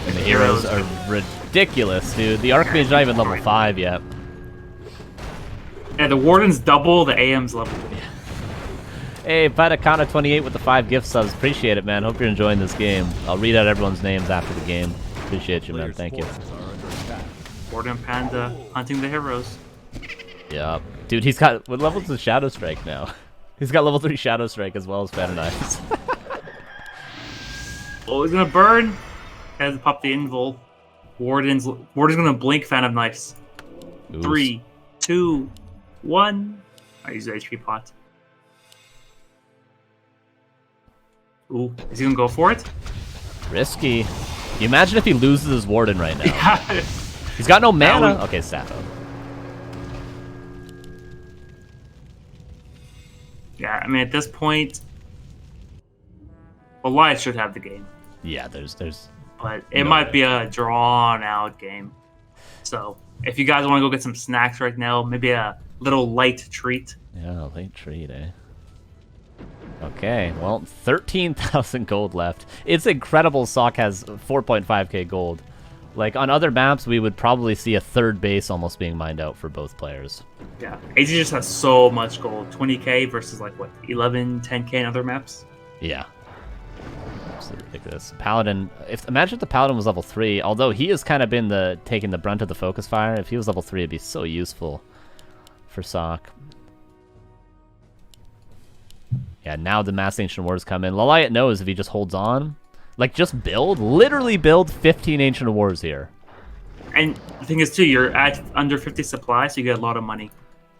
Speaker 2: And the heroes are ridiculous, dude. The Archmage's not even level 5 yet.
Speaker 1: Yeah, the Warden's double, the AM's level.
Speaker 2: Yeah. Hey, Patacana28 with the 5 gift subs. Appreciate it, man. Hope you're enjoying this game. I'll read out everyone's names after the game. Appreciate you, man. Thank you.
Speaker 1: Warden Panda hunting the heroes.
Speaker 2: Yeah. Dude, he's got... What level's the Shadow Strike now? He's got level 3 Shadow Strike as well as Fanatize.
Speaker 1: Oh, he's gonna burn. Has to pop the invul. Warden's gonna blink Fan of Knives.
Speaker 2: Oof.
Speaker 1: 3, 2, 1. I use the HP pot. Ooh, is he gonna go for it?
Speaker 2: Risky. You imagine if he loses his Warden right now.
Speaker 1: Yeah.
Speaker 2: He's got no mana. Okay, Sappho.
Speaker 1: Yeah, I mean at this point, LawLiet should have the game.
Speaker 2: Yeah, there's.
Speaker 1: But it might be a drawn-out game. So if you guys want to go get some snacks right now, maybe a little light treat.
Speaker 2: Yeah, late treat, eh? Okay, well, 13,000 gold left. It's incredible Sock has 4.5k gold. Like, on other maps, we would probably see a third base almost being mined out for both players.
Speaker 1: Yeah, AZ just has so much gold. 20k versus, like, what, 11, 10k in other maps?
Speaker 2: Yeah. Absolutely ridiculous. Paladin, imagine if the Paladin was level 3, although he has kind of been taking the brunt of the focus fire. If he was level 3, it'd be so useful for Sock. Yeah, now the Mass Ancient Wars come in. LawLiet knows if he just holds on, like just literally build 15 Ancient Wars here.
Speaker 1: And the thing is too, you're at under 50 supply, so you get a lot of money.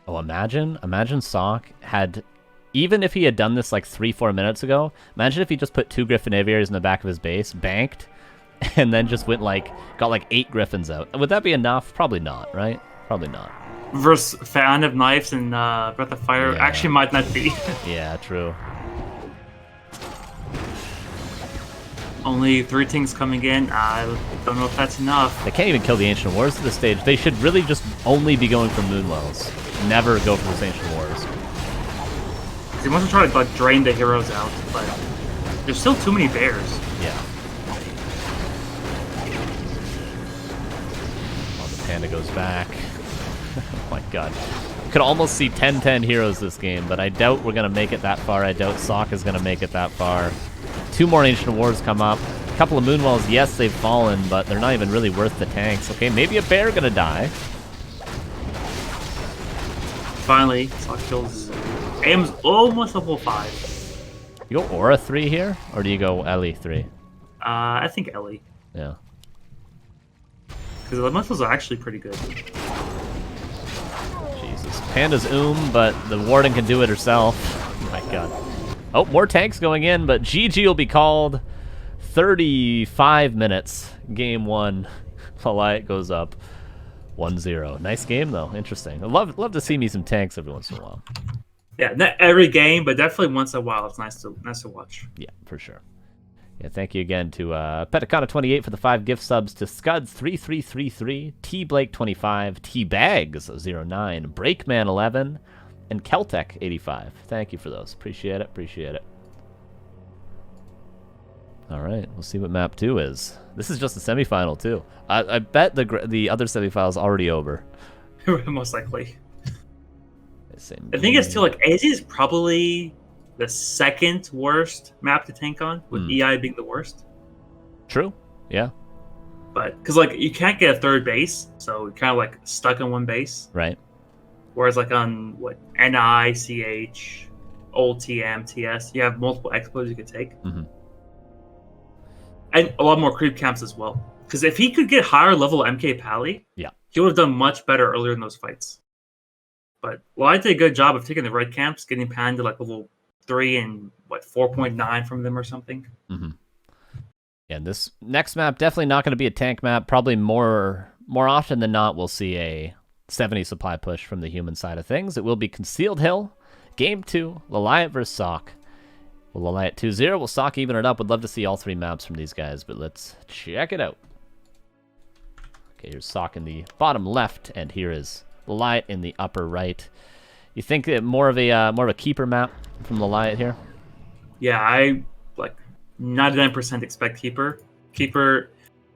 Speaker 2: Oh, imagine Sock had, even if he had done this like 3-4 minutes ago, imagine if he just put 2 Griffin Aviaries in the back of his base, banked, and then just got like 8 Griffins out. Would that be enough? Probably not, right? Probably not.
Speaker 1: Versus Fan of Knives and Breath of Fire actually might not be.
Speaker 2: Yeah, true.
Speaker 1: Only 3 things coming in. I don't know if that's enough.
Speaker 2: They can't even kill the Ancient Wars at this stage. They should really just only be going for Moonwells. Never go for the Ancient Wars.
Speaker 1: He wants to try to like drain the heroes out, but there's still too many bears.
Speaker 2: Yeah. Oh, the Panda goes back. Oh my god. Could almost see 10-10 heroes this game, but I doubt we're going to make it that far. I doubt Sock is going to make it that far. 2 more Ancient Wars come up. A couple of Moonwells, yes, they've fallen, but they're not even really worth the tanks. Okay, maybe a bear going to die.
Speaker 1: Finally, Sock kills. AM's almost level 5.
Speaker 2: You go Aura 3 here, or do you go Ellie 3?
Speaker 1: I think Ellie.
Speaker 2: Yeah.
Speaker 1: Because the muscles are actually pretty good.
Speaker 2: Jesus. Panda's but the Warden can do it herself. Oh my god. Oh, more tanks going in, but GG will be called. 35 minutes. Game 1. LawLiet goes up 1-0. Nice game, though. Interesting. I'd love to see me some tanks every once in a while.
Speaker 1: Yeah, not every game, but definitely once in a while. It's nice to watch.
Speaker 2: Yeah, for sure. Yeah, thank you again to Petacana28 for the 5 gift subs, to Scuds3333, T Blake 25, T Bags 09, Breakman 11, and Keltec 85. Thank you for those. Appreciate it. Appreciate it. All right, we'll see what map 2 is. This is just the semifinal too. I bet the other semifinal is already over.
Speaker 1: Most likely. I think it's still like AZ is probably the second worst map to tank on, with EI being the worst.
Speaker 2: True. Yeah.
Speaker 1: But because like you can't get a third base, so you're kind of like stuck on one base.
Speaker 2: Right.
Speaker 1: Whereas like on what NI, CH, old TM, TS, you have multiple expos you could take.
Speaker 2: Mm-hmm.
Speaker 1: And a lot more creep camps as well. Because if he could get higher level MK Pally,
Speaker 2: yeah,
Speaker 1: he would have done much better earlier in those fights. But I did a good job of taking the red camps, getting Pan to like level 3 and what 4.9 from them or something.
Speaker 2: Mm-hmm. Yeah, this next map definitely not going to be a tank map. Probably more often than not, we'll see a 70 supply push from the human side of things. It will be Concealed Hill, Game 2, LawLiet versus Sock. Well, LawLiet 2-0. Will Sock even it up? Would love to see all 3 maps from these guys, but let's check it out. Okay, here's Sock in the bottom left, and here is LawLiet in the upper right. You think that more of a keeper map from LawLiet here?
Speaker 1: Yeah, I like 99% expect keeper. Keeper,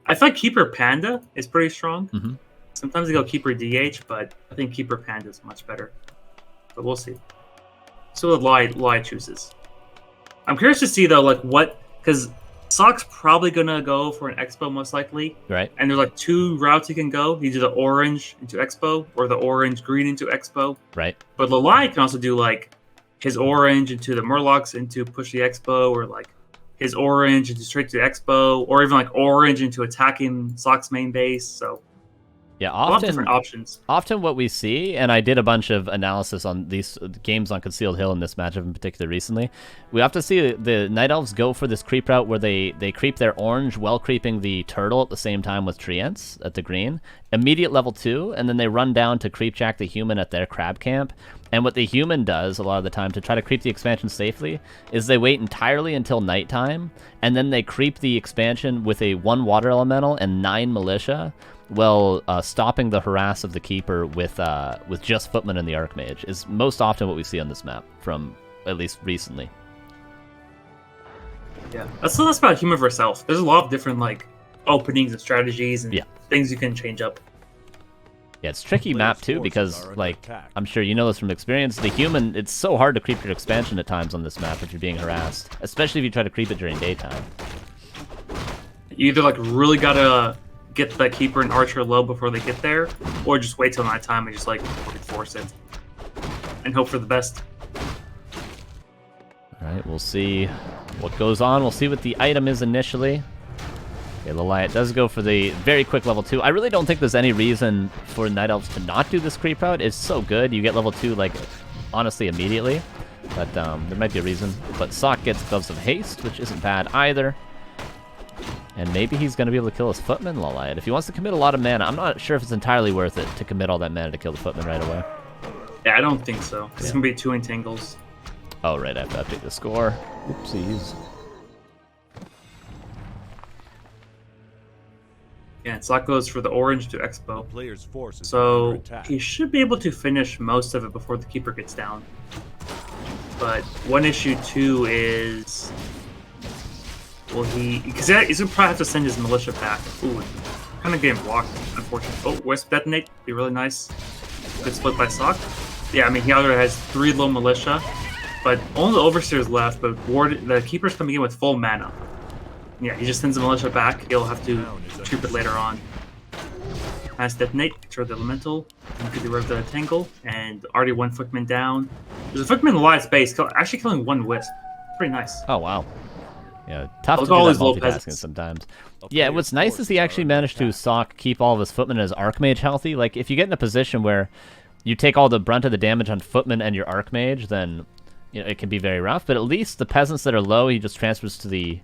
Speaker 1: I feel like keeper Panda is pretty strong.
Speaker 2: Mm-hmm.
Speaker 1: Sometimes they go keeper DH, but I think keeper Panda is much better. But we'll see. So what LawLiet chooses. I'm curious to see though, like what, because Sock's probably gonna go for an Expo most likely.
Speaker 2: Right.
Speaker 1: And there's like 2 routes you can go. Either the orange into Expo or the orange green into Expo.
Speaker 2: Right.
Speaker 1: But LawLiet can also do like his orange into the Murlocs into push the Expo, or like his orange into straight to the Expo, or even like orange into attacking Sock's main base. So
Speaker 2: yeah,
Speaker 1: a lot of different options.
Speaker 2: Often what we see, and I did a bunch of analysis on these games on Concealed Hill in this matchup in particular recently, we often see the Night Elves go for this creep route where they creep their orange while creeping the turtle at the same time with Treants at the green, immediate level 2, and then they run down to creep jack the human at their crab camp. And what the human does a lot of the time to try to creep the expansion safely is they wait entirely until nighttime, and then they creep the expansion with a 1 water elemental and 9 militia, while stopping the harass of the keeper with just footman and the archmage is most often what we see on this map from at least recently.
Speaker 1: Yeah, that's about human versus elf. There's a lot of different like openings and strategies and things you can change up.
Speaker 2: Yeah, it's tricky map too because like I'm sure you know this from experience. The human, it's so hard to creep your expansion at times on this map if you're being harassed, especially if you try to creep it during daytime.
Speaker 1: You either like really gotta get the keeper and archer low before they get there, or just wait till nighttime and just like force it and hope for the best.
Speaker 2: All right, we'll see what goes on. We'll see what the item is initially. Okay, LawLiet does go for the very quick level 2. I really don't think there's any reason for Night Elves to not do this creep route. It's so good. You get level 2 like honestly immediately, but there might be a reason. But Sock gets Gloves of Haste, which isn't bad either. And maybe he's going to be able to kill his footman, LawLiet. If he wants to commit a lot of mana, I'm not sure if it's entirely worth it to commit all that mana to kill the footman right away.
Speaker 1: Yeah, I don't think so. It's going to be 2 entangles.
Speaker 2: Oh, right. I have to update the score. Oopsies.
Speaker 1: Yeah, and Sock goes for the orange to Expo.
Speaker 3: Player's forces
Speaker 1: So he should be able to finish most of it before the keeper gets down. But one issue too is, will he? Because he's gonna probably have to send his militia back. Ooh, kind of getting blocked, unfortunately. Oh, Wisp detonate, be really nice. Good split by Sock. Yeah, I mean he already has 3 low militia, but only the overseers left. But the keeper's coming in with full mana. Yeah, he just sends the militia back. He'll have to troop it later on. Mass Detonate, control the elemental, and you could derive the Tangle, and already one Footman down. There's a Footman in the wide space, actually killing one Wisp. Pretty nice.
Speaker 2: Oh, wow. Yeah, tough to
Speaker 1: Look
Speaker 2: do
Speaker 1: at all
Speaker 2: that
Speaker 1: these low
Speaker 2: multitasking
Speaker 1: peasants.
Speaker 2: sometimes. Yeah, what's nice is he actually managed to keep all of his Footmen and his Archmage healthy. Like, if you get in a position where you take all the brunt of the damage on Footman and your Archmage, then it can be very rough. But at least the peasants that are low, he just transfers to the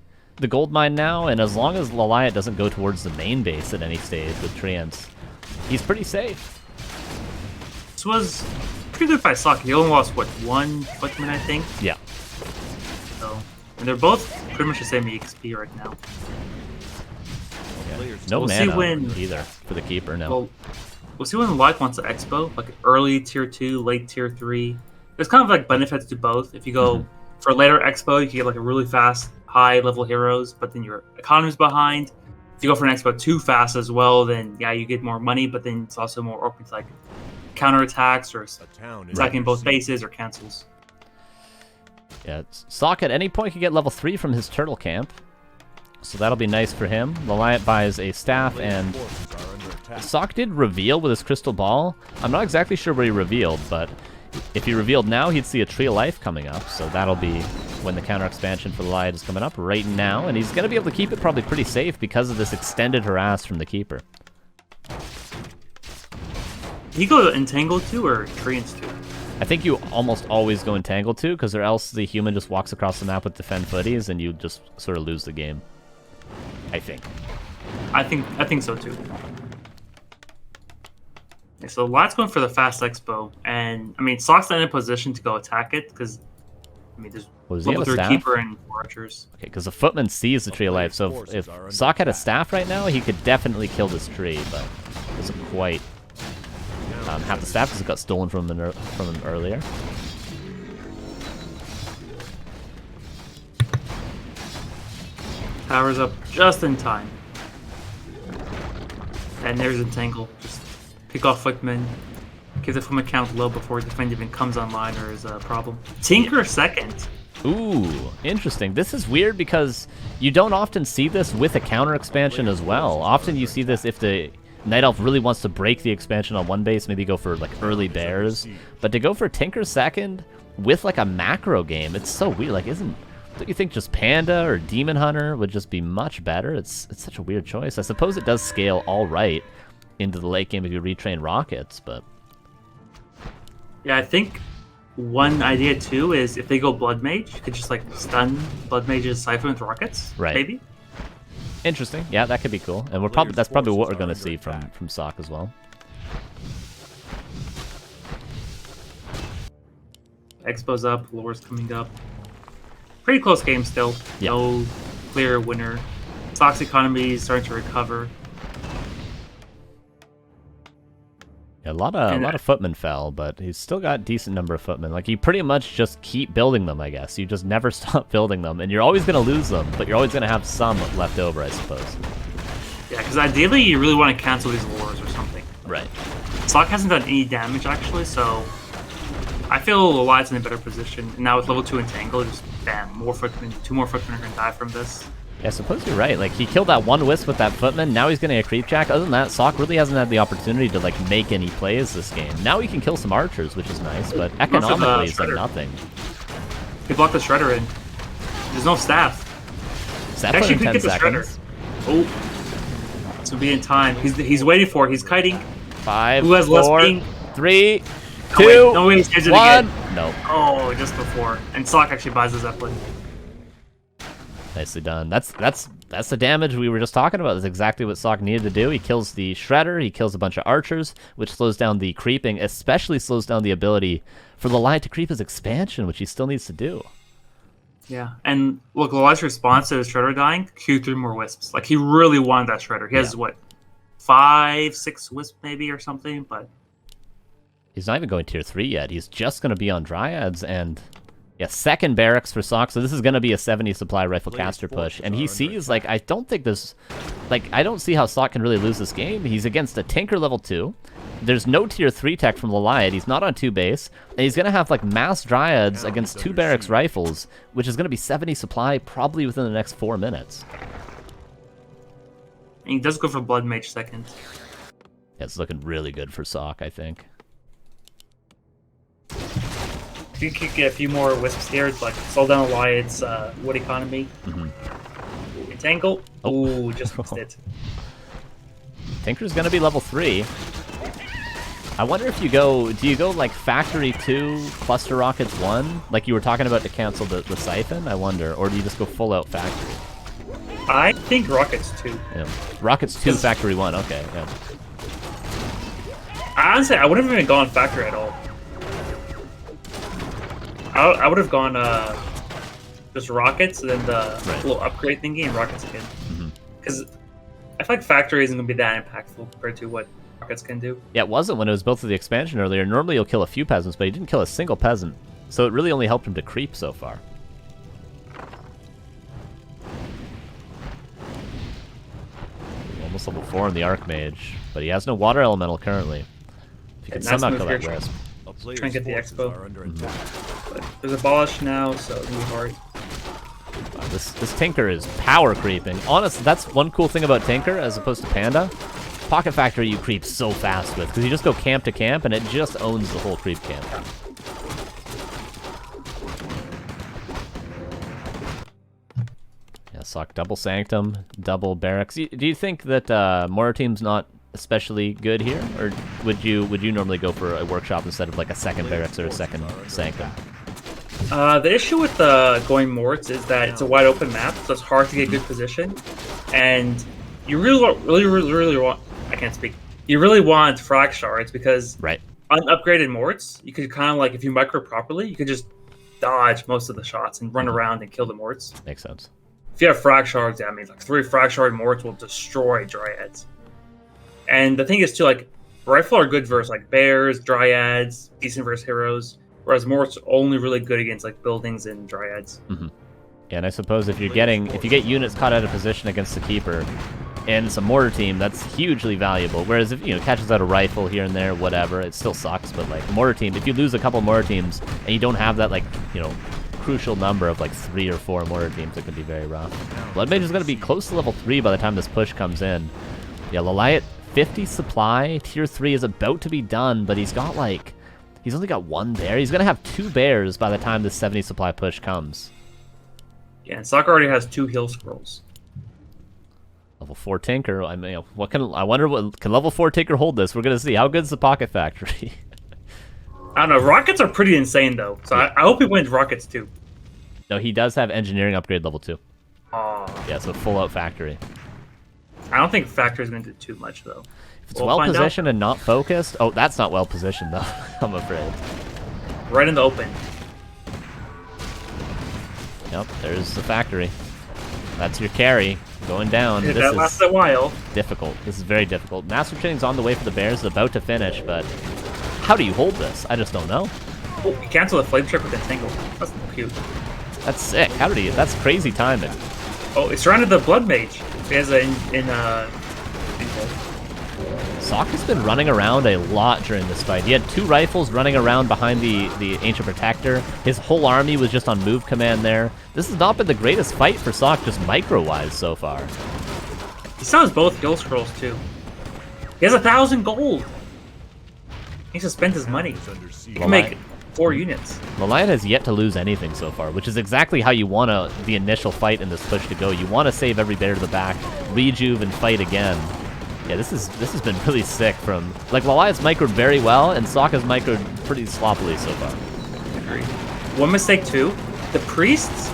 Speaker 2: gold mine now, and as long as LawLiet doesn't go towards the main base at any stage with Treants, he's pretty safe.
Speaker 1: This was pretty good by Sock. He only lost, what, one Footman, I think?
Speaker 2: Yeah.
Speaker 1: So, and they're both pretty much the same EXP right now.
Speaker 2: Yeah. No
Speaker 1: We'll see
Speaker 2: mana
Speaker 1: when-
Speaker 2: either for the keeper, no.
Speaker 1: Well, we'll see when LawLiet wants to expo, like early tier 2, late tier 3. There's kind of like benefits to both. If you go for later expo, you can get like a really fast, high level heroes, but then your economy's behind. If you go for an expo too fast as well, then yeah, you get more money, but then it's also more open to like counterattacks or attacking both bases or cancels.
Speaker 2: Yeah, Sock at any point can get level 3 from his turtle camp, so that'll be nice for him. LawLiet buys a staff, and Sock did reveal with his crystal ball. I'm not exactly sure where he revealed, but if he revealed now, he'd see a Tree of Life coming up, so that'll be when the counter expansion for LawLiet is coming up right now, and he's going to be able to keep it probably pretty safe because of this extended harass from the keeper.
Speaker 1: Do you go Entangle 2 or Treants 2?
Speaker 2: I think you almost always go Entangle 2, because or else the human just walks across the map with defend footies, and you just sort of lose the game. I think.
Speaker 1: I think so too. Okay, so LawLiet's going for the fast expo, and I mean Sock's not in a position to go attack it because I mean there's level 3 keeper and 4 archers.
Speaker 2: Okay, because the Footman sees the Tree of Life, so if Sock had a staff right now, he could definitely kill this tree, but doesn't quite have the staff because it got stolen from him earlier.
Speaker 1: Powers up just in time. And there's Entangle. Just pick off Footman. Keep the Footman count low before defend even comes online or is a problem. Tinker second.
Speaker 2: Ooh, interesting. This is weird because you don't often see this with a counter expansion as well. Often you see this if the Night Elf really wants to break the expansion on one base, maybe go for like early bears. But to go for Tinker second with like a macro game, it's so weird. Like, don't you think just Panda or Demon Hunter would just be much better? It's such a weird choice. I suppose it does scale all right into the late game if you retrain rockets, but
Speaker 1: yeah, I think one idea too is if they go Blood Mage, you could just like stun Blood Mage's Siphon with rockets,
Speaker 2: right?
Speaker 1: Maybe.
Speaker 2: Interesting. Yeah, that could be cool, and that's probably what we're going to see from Sock as well.
Speaker 1: Expo's up, Lore's coming up. Pretty close game still.
Speaker 2: Yep.
Speaker 1: No clear winner. Sock's economy is starting to recover.
Speaker 2: Yeah, a lot of footmen fell, but he's still got a decent number of footmen. Like, you pretty much just keep building them, I guess. You just never stop building them, and you're always going to lose them, but you're always going to have some left over, I suppose.
Speaker 1: Yeah, because ideally you really want to cancel these Lores or something.
Speaker 2: Right.
Speaker 1: Sock hasn't done any damage, actually, so I feel LawLiet's in a better position. And now with level 2 Entangle, just bam, more footmen, 2 more footmen are going to die from this.
Speaker 2: Yeah, I suppose you're right. Like, he killed that one Wisp with that Footman, now he's getting a Creep Jack. Other than that, Sock really hasn't had the opportunity to, like, make any plays this game. Now he can kill some archers, which is nice, but economically he's done nothing.
Speaker 1: He blocked the Shredder in. There's no staff.
Speaker 2: Staff
Speaker 1: Actually
Speaker 2: in
Speaker 1: could
Speaker 2: 10
Speaker 1: get the
Speaker 2: seconds.
Speaker 1: Shredder. Oh. This will be in time. He's waiting for it. He's kiting.
Speaker 2: 5,
Speaker 1: Who has
Speaker 2: 4,
Speaker 1: less ping?
Speaker 2: 3,
Speaker 1: Oh,
Speaker 2: 2,
Speaker 1: wait. No, wait, he says it
Speaker 2: 1.
Speaker 1: again.
Speaker 2: No.
Speaker 1: Oh, just before. And Sock actually buys the Zeppelin.
Speaker 2: Nicely done. That's the damage we were just talking about. That's exactly what Sock needed to do. He kills the Shredder, he kills a bunch of archers, which slows down the creeping, especially slows down the ability for LawLiet to creep his expansion, which he still needs to do.
Speaker 1: Yeah, and look, LawLiet's response to his Shredder dying, Q 3 more Wisps. Like, he really wanted that Shredder. He has, what, 5, 6 Wisps maybe or something, but
Speaker 2: he's not even going tier 3 yet. He's just going to be on Dryads, and yeah, second barracks for Sock, so this is going to be a 70 supply rifle caster push. And he sees, like, I don't see how Sock can really lose this game. He's against a Tinker level 2. There's no tier 3 tech from LawLiet. He's not on 2 base. And he's going to have, like, mass Dryads against 2 barracks rifles, which is going to be 70 supply probably within the next 4 minutes.
Speaker 1: and he does go for Blood Mage second.
Speaker 2: Yeah, it's looking really good for Sock, I think.
Speaker 1: If you could get a few more wisps here, like slow down LawLiet's wood economy. Entangle.
Speaker 2: Oh.
Speaker 1: Ooh, just missed it.
Speaker 2: Tinker's gonna be level 3. I wonder if you go, do you go like Factory 2, Cluster Rockets 1, like you were talking about to cancel the Siphon, I wonder, or do you just go full out Factory?
Speaker 1: I think Rockets 2.
Speaker 2: Yeah. Rockets 2, Factory 1, okay, yeah.
Speaker 1: Honestly, I wouldn't have even gone Factory at all. I would have gone just Rockets, and then the little upgrade thingy, and Rockets again. Because I feel like Factory isn't going to be that impactful compared to what Rockets can do.
Speaker 2: Yeah, it wasn't when it was built for the expansion earlier. Normally you'll kill a few peasants, but he didn't kill a single peasant. So it really only helped him to creep so far. Almost level 4 in the Archmage, but he has no Water Elemental currently. If you can somehow kill that Wisp.
Speaker 1: Try and get the Expo.
Speaker 3: Mm-hmm.
Speaker 1: But there's Abolish now, so it'll be hard.
Speaker 2: Wow, this Tinker is power creeping. Honestly, that's one cool thing about Tinker as opposed to Panda. Pocket Factory you creep so fast with, because you just go camp to camp and it just owns the whole creep camp. Yeah, Sock double Sanctum, double Barracks. Do you think that Mortar Team's not especially good here, or would you normally go for a Workshop instead of like a second Barracks or a second Sanctum?
Speaker 1: The issue with going Morts is that it's a wide open map, so it's hard to get good position, and you really want. I can't speak. You really want frag shards because unupgraded Morts, you could kind of like if you micro properly, you could just dodge most of the shots and run around and kill the Morts.
Speaker 2: Makes sense.
Speaker 1: If you have frag shards, that means like 3 frag shard Morts will destroy Dryads. And the thing is too, like rifle are good versus like bears, Dryads, decent versus heroes. Whereas Mort's only really good against like buildings and Dryads.
Speaker 2: Yeah, and I suppose if you get units caught out of position against the Keeper and some Mortar Team, that's hugely valuable. Whereas if catches out a rifle here and there, whatever, it still sucks. But like Mortar Team, if you lose a couple Mortar Teams and you don't have that crucial number of like 3 or 4 Mortar Teams, it can be very rough. Blood Mage is going to be close to level 3 by the time this push comes in. Yeah, LawLiet 50 supply, tier 3 is about to be done, but he's only got 1 bear. He's going to have 2 bears by the time this 70 supply push comes.
Speaker 1: Yeah, and Soccer already has 2 heal scrolls.
Speaker 2: Level 4 Tinker. I mean, I wonder what can level 4 Tinker hold this? We're going to see. How good's the Pocket Factory?
Speaker 1: I don't know. Rockets are pretty insane though, so I hope he wins Rockets too.
Speaker 2: No, he does have Engineering upgrade level 2.
Speaker 1: Yeah,
Speaker 2: so full out Factory.
Speaker 1: I don't think Factory's going to do too much though.
Speaker 2: If it's well positioned and not focused, that's not well positioned though. I'm afraid.
Speaker 1: Right in the open.
Speaker 2: Yep, there's the Factory. That's your carry going down.
Speaker 1: This that lasts a while.
Speaker 2: Difficult. This is very difficult. Master Training's on the way for the Bears, about to finish, but how do you hold this? I just don't know.
Speaker 1: Oh, he canceled the flame trick with Entangle. That's cute.
Speaker 2: That's sick. How did he? That's crazy timing.
Speaker 1: Oh, it's surrounded the Blood Mage. He has
Speaker 2: Sock has been running around a lot during this fight. He had 2 rifles running around behind the Ancient Protector. His whole army was just on move command there. This has not been the greatest fight for Sock, just micro-wise so far.
Speaker 1: He still has both heal scrolls too. He has 1,000 gold. He needs to spend his money. He can make 4 units.
Speaker 2: LawLiet has yet to lose anything so far, which is exactly how you want the initial fight in this push to go. You want to save every bear to the back, rejuve, and fight again. Yeah, this has been really sick from... Like, LawLiet's microed very well, and Sock has microed pretty sloppily so far.
Speaker 1: Agreed. One mistake, too. The priests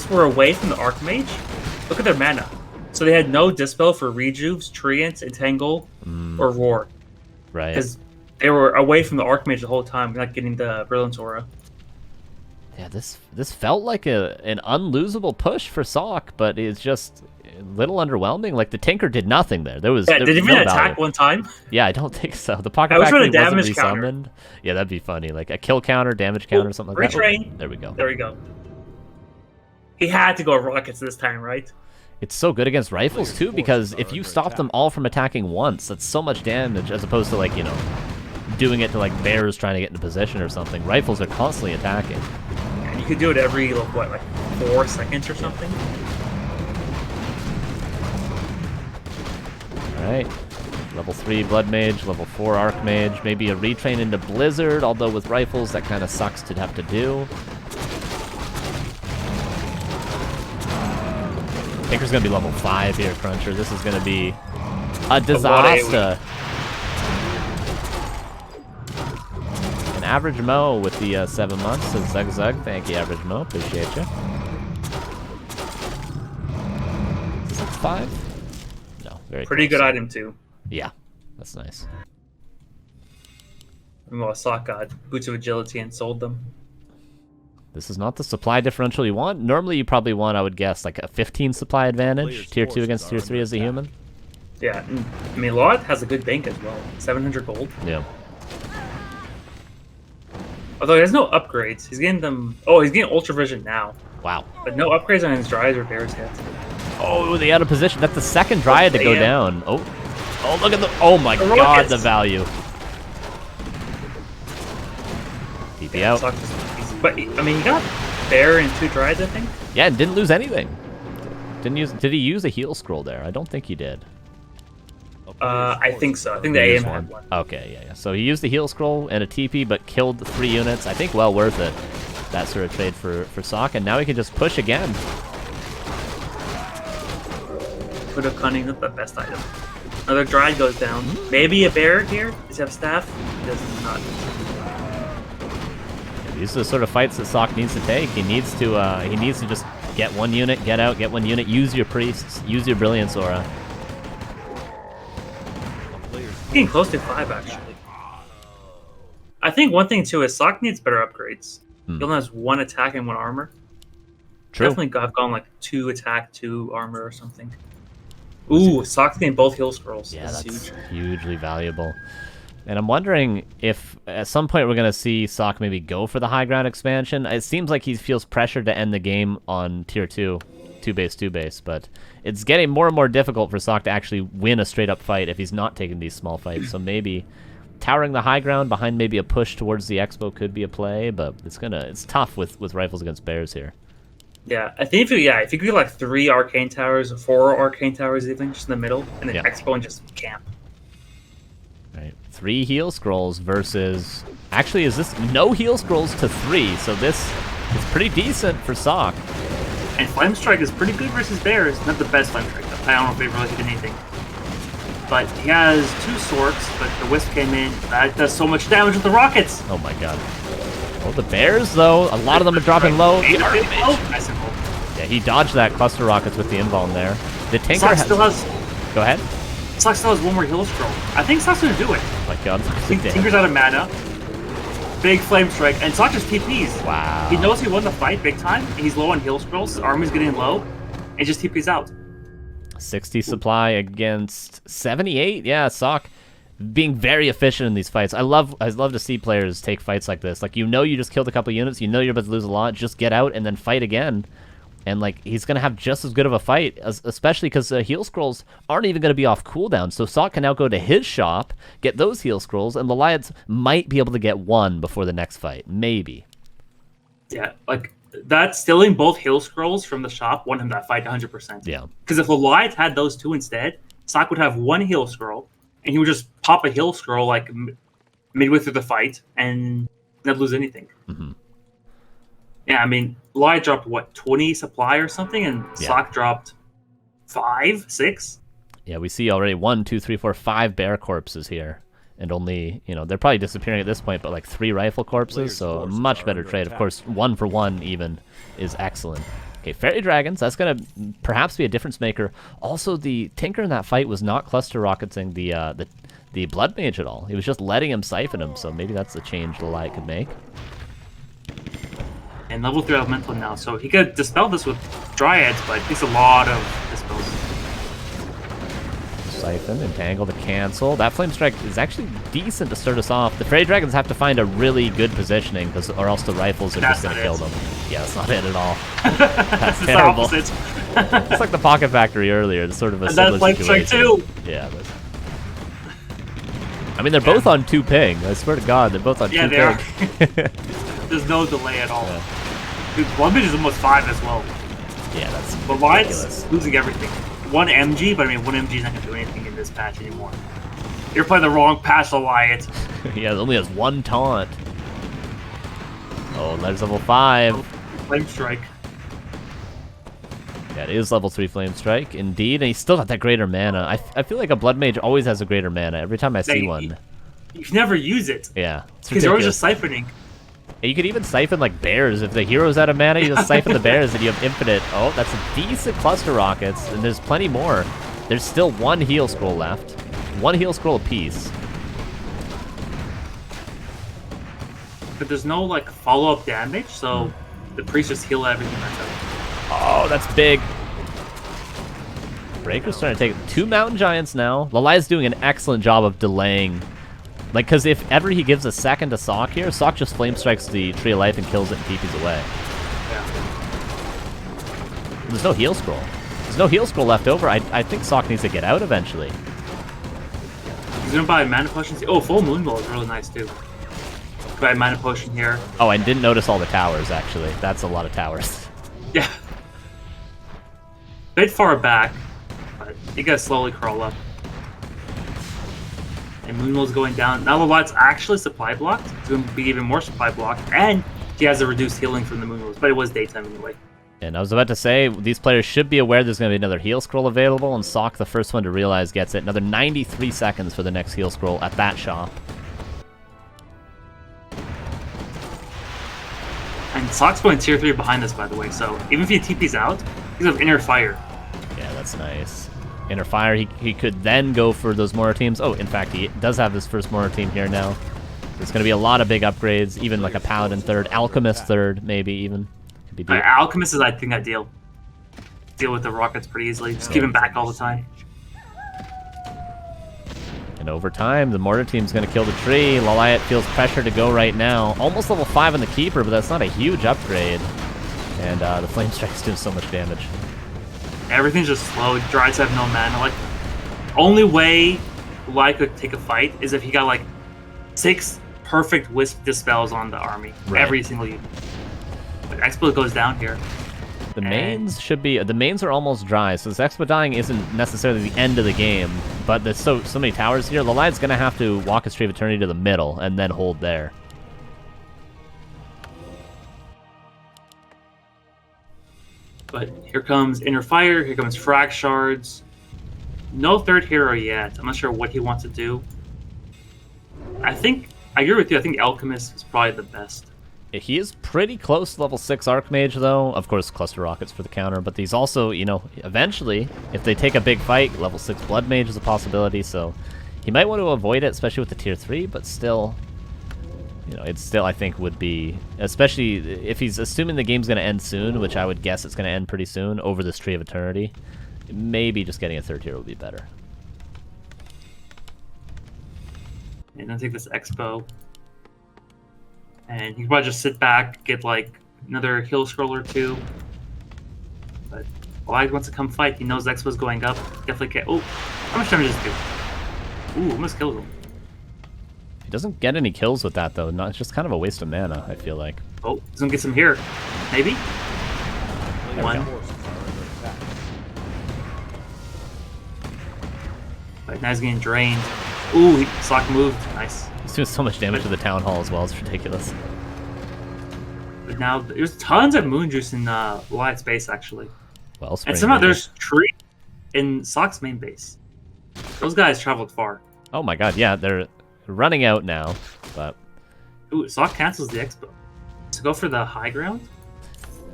Speaker 1: were away from the Archmage. Look at their mana. So they had no Dispel for Rejuves, Treants, Entangle, or Roar.
Speaker 2: Right.
Speaker 1: Because they were away from the Archmage the whole time, not getting the Brilliance Aura.
Speaker 2: Yeah, this felt like an unlosable push for Sock, but it's just... a little underwhelming. Like the Tinker did nothing there. There was
Speaker 1: did he even
Speaker 2: no
Speaker 1: attack
Speaker 2: value.
Speaker 1: one time?
Speaker 2: Yeah, I don't think so. The Pocket Factory wasn't resummoned. Yeah, that'd be funny. Like a kill counter, damage counter, something like that.
Speaker 1: Retrain.
Speaker 2: There we go.
Speaker 1: There we go. He had to go Rockets this time, right?
Speaker 2: It's so good against rifles too, because if you stop them all from attacking once, that's so much damage as opposed to like doing it to like bears trying to get into position or something. Rifles are constantly attacking.
Speaker 1: And you could do it every like 4 seconds or something.
Speaker 2: Alright. Level 3 Blood Mage, level 4 Archmage, maybe a retrain into Blizzard, although with rifles that kind of sucks to have to do. Tinker's gonna be level 5 here, Cruncher. This is gonna be a disaster. An Average Mo with the 7 months, says Zug Zug. Thank you, Average Mo. Appreciate you. Is this 5? No, very
Speaker 1: Pretty
Speaker 2: close.
Speaker 1: good item, too.
Speaker 2: Yeah, that's nice.
Speaker 1: Well, Sock got Boots of Agility and sold them.
Speaker 2: This is not the supply differential you want. Normally, you probably want, I would guess, like a 15 supply advantage. Tier 2 against Tier 3 as a human.
Speaker 1: Yeah, and, I mean, LawLiet has a good bank as well. 700 gold.
Speaker 2: Yeah.
Speaker 1: Although he has no upgrades. He's getting them... Oh, he's getting Ultra Vision now.
Speaker 2: Wow.
Speaker 1: But no upgrades on his Dryas or Bears yet.
Speaker 2: Oh, they out of position. That's the second Dryad to go down. Oh, look at the... Oh my
Speaker 1: The
Speaker 2: god,
Speaker 1: rockets.
Speaker 2: the value. TP out.
Speaker 1: Sock just easy. But, I mean, he got Bear and 2 Dryas, I think.
Speaker 2: Yeah, and didn't lose anything. Did he use a heal scroll there? I don't think he did.
Speaker 1: I think so. I think the
Speaker 2: He
Speaker 1: AM
Speaker 2: used
Speaker 1: had one.
Speaker 2: Okay, yeah. So he used the heal scroll and a TP, but killed the 3 units. I think well worth it. That sort of trade for Sock, and now he can just push again.
Speaker 1: Put a Cunning with the best item. Another Dryad goes down. Maybe a Bear here? Does he have Staff? He does not.
Speaker 2: These are the sort of fights that Sock needs to take. He needs to just get 1 unit, get out, get 1 unit, use your priests, use your Brilliance Aura.
Speaker 1: Getting close to 5, actually. I think one thing, too, is Sock needs better upgrades. He only has 1 attack and 1 armor.
Speaker 2: True.
Speaker 1: Definitely have gone like 2 attack, 2 armor or something. Ooh, Sock's getting both heal scrolls.
Speaker 2: Yeah,
Speaker 1: that's
Speaker 2: that's
Speaker 1: huge.
Speaker 2: hugely valuable. And I'm wondering if at some point we're going to see Sock maybe go for the high ground expansion. It seems like he feels pressured to end the game on Tier 2, 2 base, but it's getting more and more difficult for Sock to actually win a straight-up fight if he's not taking these small fights. So maybe towering the high ground behind maybe a push towards the Expo could be a play, but it's tough with rifles against bears here.
Speaker 1: Yeah, I think if you could get like 3 Arcane Towers, 4 Arcane Towers even, just in the middle, and then Expo and just camp.
Speaker 2: Right, 3 heal scrolls versus... Actually, is this no heal scrolls to 3, so this is pretty decent for Sock.
Speaker 1: And Flame Strike is pretty good versus Bears. Not the best Flame Strike, though. I don't know if they really did anything. But he has 2 swords, but the Wisp came in. That does so much damage with the rockets.
Speaker 2: Oh my god. Well, the bears, though, a lot of them are dropping low.
Speaker 1: Nice and low.
Speaker 2: Yeah, he dodged that cluster rockets with the invuln there. The Tinker
Speaker 1: Sock still has...
Speaker 2: Go ahead.
Speaker 1: Sock still has 1 more heal scroll. I think Sock's gonna do it.
Speaker 2: Oh my god.
Speaker 1: Tinker's out of mana. Big Flame Strike, and Sock just TPs.
Speaker 2: Wow.
Speaker 1: He knows he won the fight big time, and he's low on heal scrolls, army's getting low, and just TPs out.
Speaker 2: 60 supply against 78. Yeah, Sock being very efficient in these fights. I love to see players take fights like this. Like, you just killed a couple units, you're about to lose a lot, just get out and then fight again. And, like, he's going to have just as good of a fight, especially because heal scrolls aren't even going to be off cooldown. So Sock can now go to his shop, get those heal scrolls, and LawLiet might be able to get 1 before the next fight. Maybe.
Speaker 1: Yeah, like, that stealing both heal scrolls from the shop won him that fight 100%.
Speaker 2: Yeah.
Speaker 1: Because if LawLiet had those 2 instead, Sock would have 1 heal scroll, and he would just pop a heal scroll, like, midway through the fight, and not lose anything.
Speaker 2: Mm-hmm.
Speaker 1: Yeah, I mean, LawLiet dropped, what, 20 supply or something, and Sock dropped 5, 6?
Speaker 2: Yeah, we see already 1, 2, 3, 4, 5 bear corpses here. And only, they're probably disappearing at this point, but like 3 rifle corpses, so a much better trade. Of course, 1 for 1 even is excellent. Okay, Fairy Dragons, that's going to perhaps be a difference maker. Also, the Tinker in that fight was not cluster rocketing the Blood Mage at all. He was just letting him siphon him, so maybe that's a change LawLiet could make.
Speaker 1: And level 3 elemental now, so he could dispel this with Dryads, but it takes a lot of dispels.
Speaker 2: Siphon, entangle to cancel. That Flame Strike is actually decent to start us off. The Fairy Dragons have to find a really good positioning, or else the rifles are just going to kill them. Yeah, that's not it at all. That's terrible. It's like the Pocket Factory earlier. It's sort of a similar situation.
Speaker 1: Flame Strike too.
Speaker 2: Yeah. I mean, they're both on 2 ping. I swear to God, they're both on 2 ping.
Speaker 1: Yeah, they are. There's no delay at all.
Speaker 2: Yeah.
Speaker 1: Dude, Blood Mage is almost 5 as well.
Speaker 2: Yeah, that's
Speaker 1: But LawLiet's losing everything. 1 MG, but I mean, 1 MG is not going to do anything in this patch anymore. You're playing the wrong pass, LawLiet.
Speaker 2: He only has one taunt. Oh, that's level 5.
Speaker 1: Flame Strike.
Speaker 2: Yeah, it is level 3 Flame Strike, indeed. And he's still got that greater mana. I feel like a Blood Mage always has a greater mana every time I see one.
Speaker 1: You can never use it.
Speaker 2: Yeah.
Speaker 1: Because you're always just siphoning.
Speaker 2: And you could even siphon like bears. If the hero's out of mana, you just siphon the bears and you have infinite. Oh, that's a decent cluster rockets. And there's plenty more. There's still one heal scroll left. One heal scroll apiece.
Speaker 1: But there's no like follow-up damage, so the priest just heal everything that's out.
Speaker 2: Oh, that's big. Breaker's trying to take 2 Mountain Giants now. LawLiet's doing an excellent job of delaying. Like, because if ever he gives a second to Sock here, Sock just Flame Strikes the Tree of Life and kills it and TPs away.
Speaker 1: Yeah.
Speaker 2: There's no heal scroll. There's no heal scroll left over. I think Sock needs to get out eventually.
Speaker 1: He's gonna buy a mana potion. Oh, full moon ball is really nice too. Buy a mana potion here.
Speaker 2: Oh, I didn't notice all the towers, actually. That's a lot of towers.
Speaker 1: Yeah. Bit far back, but you gotta slowly crawl up. And Moonwell's going down. Now LawLiet's actually supply blocked. It's going to be even more supply blocked. And he has a reduced healing from the Moonwells, but it was daytime anyway.
Speaker 2: And I was about to say, these players should be aware there's going to be another heal scroll available, and Sock, the first one to realize, gets it. Another 93 seconds for the next heal scroll at that shop.
Speaker 1: And Sock's going tier 3 behind this, by the way, so even if he TP's out, he's of Inner Fire.
Speaker 2: Yeah, that's nice. Inner Fire, he could then go for those Mortar teams. Oh, in fact, he does have his first Mortar team here now. There's going to be a lot of big upgrades, even like a Paladin third, Alchemist third, maybe even. Could be deep.
Speaker 1: Alchemist is, I think, ideal. Deal with the rockets pretty easily. Just keep him back all the time.
Speaker 2: And over time, the Mortar team's going to kill the tree. LawLiet feels pressure to go right now. Almost level 5 on the Keeper, but that's not a huge upgrade. And the Flame Strike's doing so much damage.
Speaker 1: Everything's just slow. Dryas have no mana. Like, only way LawLiet could take a fight is if he got like 6 perfect Wisp Dispels on the army.
Speaker 2: Right.
Speaker 1: Every single unit. But Expo goes down here.
Speaker 2: The mains should be... The mains are almost dry, so this Expo dying isn't necessarily the end of the game. But there's so many towers here. LawLiet's going to have to walk his Tree of Eternity to the middle and then hold there.
Speaker 1: But here comes Inner Fire, here comes Frag Shards. No third hero yet. I'm not sure what he wants to do. I agree with you, I think Alchemist is probably the best.
Speaker 2: He is pretty close to level 6 Archmage, though. Of course, Cluster Rockets for the counter, but he's also, you know, eventually, if they take a big fight, level 6 Blood Mage is a possibility, so he might want to avoid it, especially with the tier 3, but still, you know, it still, I think, would be, especially if he's assuming the game's going to end soon, which I would guess it's going to end pretty soon, over this Tree of Eternity, maybe just getting a third hero would be better.
Speaker 1: And then take this Expo. And he can probably just sit back, get like another heal scroll or 2. But LawLiet wants to come fight. He knows Expo's going up. Definitely can't. Oh, how much damage does it do? Ooh, almost kills him.
Speaker 2: He doesn't get any kills with that, though. No, it's just kind of a waste of mana, I feel like.
Speaker 1: Oh, he's gonna get some here. Maybe? One. But now he's getting drained. Ooh, Sock moved. Nice.
Speaker 2: He's doing so much damage to the Town Hall as well. It's ridiculous.
Speaker 1: But now there's tons of moon juice in LawLiet's base, actually.
Speaker 2: Well,
Speaker 1: and somehow there's tree in Sock's main base. Those guys traveled far.
Speaker 2: Oh my god, yeah, they're running out now, but...
Speaker 1: Ooh, Sock cancels the Expo. To go for the high ground?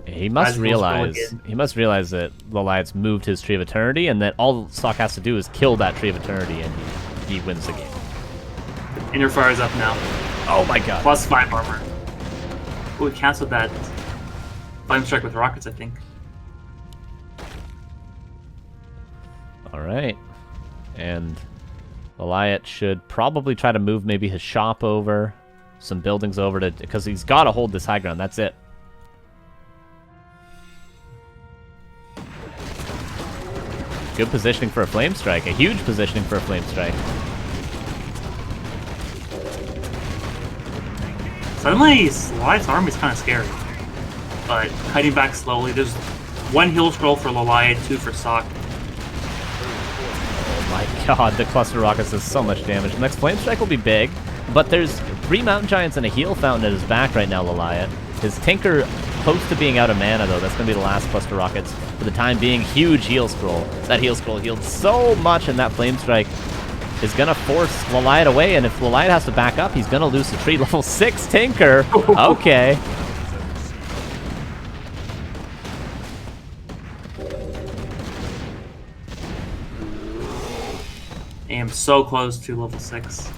Speaker 2: He must realize that LawLiet's moved his Tree of Eternity, and that all Sock has to do is kill that Tree of Eternity, and he wins the game.
Speaker 1: Inner Fire's up now.
Speaker 2: Oh my god.
Speaker 1: Plus 5 armor. Ooh, we canceled that Flame Strike with rockets, I think.
Speaker 2: Alright. And LawLiet should probably try to move maybe his shop over, some buildings over to... Because he's got to hold this high ground, that's it. Good positioning for a Flame Strike. A huge positioning for a Flame Strike.
Speaker 1: Suddenly, LawLiet's army is kind of scary. But cutting back slowly. There's 1 heal scroll for LawLiet, 2 for Sock.
Speaker 2: Oh my god, the cluster rockets does so much damage. The next flame strike will be big, but there's 3 mountain giants and a heal fountain at his back right now, LawLiet. His Tinker close to being out of mana though. That's gonna be the last cluster rockets for the time being. Huge heal scroll. That heal scroll healed so much, and that flame strike is gonna force LawLiet away, and if LawLiet has to back up, he's gonna lose the tree. Level 6 Tinker. Okay.
Speaker 1: I am so close to level 6.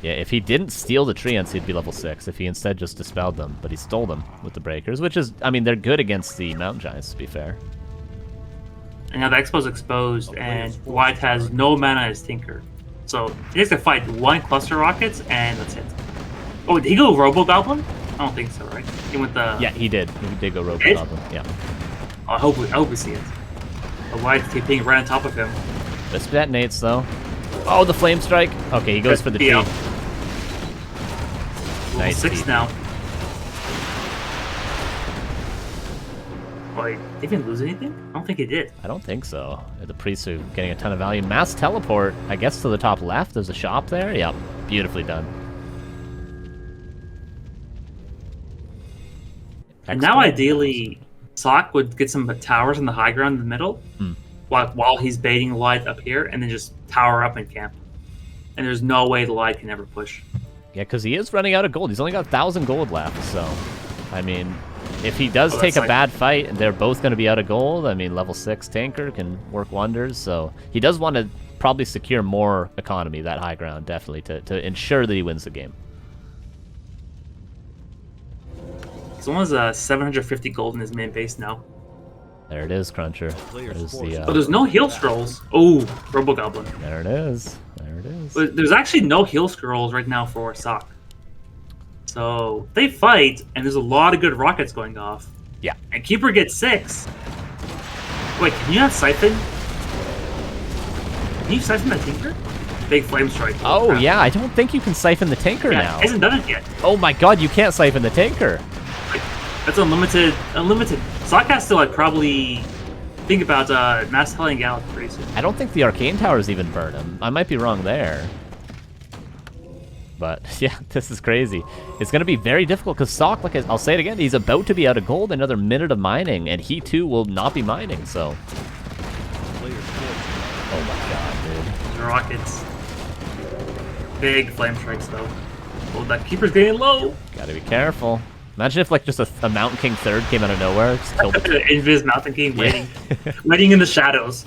Speaker 2: Yeah, if he didn't steal the treants, he'd be level 6. If he instead just dispelled them, but he stole them with the breakers, which is, I mean, they're good against the mountain giants, to be fair.
Speaker 1: And now the Expo's exposed, and White has no mana as Tinker. So he has to fight 1 cluster rockets, and that's it. Oh, did he go Robo Goblin? I don't think so, right? He went the...
Speaker 2: Yeah, he did. He did go Robo Goblin, yeah.
Speaker 1: I hope we see it. But White's keeping right on top of him.
Speaker 2: This detonates, though. Oh, the flame strike. Okay, he goes for the tree.
Speaker 1: Level
Speaker 2: Nice
Speaker 1: 6
Speaker 2: TP.
Speaker 1: now. Wait, did he even lose anything? I don't think he did.
Speaker 2: I don't think so. The priests are getting a ton of value. Mass teleport, I guess, to the top left. There's a shop there. Yep, beautifully done.
Speaker 1: And now, ideally, Sock would get some towers in the high ground in the middle, while he's baiting the light up here, and then just tower up and camp. And there's no way the light can ever push.
Speaker 2: Yeah, because he is running out of gold. He's only got 1,000 gold left, so... I mean, if he does take a bad fight, and they're both going to be out of gold, I mean, level 6 Tanker can work wonders, so... He does want to probably secure more economy, that high ground, definitely, to ensure that he wins the game.
Speaker 1: Someone's 750 gold in his main base now.
Speaker 2: There it is, Cruncher. There's the,
Speaker 1: Oh, there's no heal scrolls. Oh, Robo Goblin.
Speaker 2: There it is. There it is.
Speaker 1: But there's actually no heal scrolls right now for Sock. So they fight, and there's a lot of good rockets going off.
Speaker 2: Yeah.
Speaker 1: And Keeper gets 6. Wait, can you not siphon? Can you siphon that Tinker? Big flame strike.
Speaker 2: Oh, yeah, I don't think you can siphon the Tinker now.
Speaker 1: He hasn't done it yet.
Speaker 2: Oh my god, you can't siphon the Tinker.
Speaker 1: That's unlimited. Sock has to like probably think about mass telling out pretty soon.
Speaker 2: I don't think the Arcane Towers even burn him. I might be wrong there. But yeah, this is crazy. It's going to be very difficult because Sock, like I'll say it again, he's about to be out of gold, another minute of mining, and he too will not be mining, so. Oh my god, dude.
Speaker 1: Rockets. Big flame strikes though. Oh, that Keeper's getting low.
Speaker 2: Gotta be careful. Imagine if like just a Mountain King 3rd came out of nowhere, just killed the
Speaker 1: Invis Mountain King waiting, waiting in the shadows.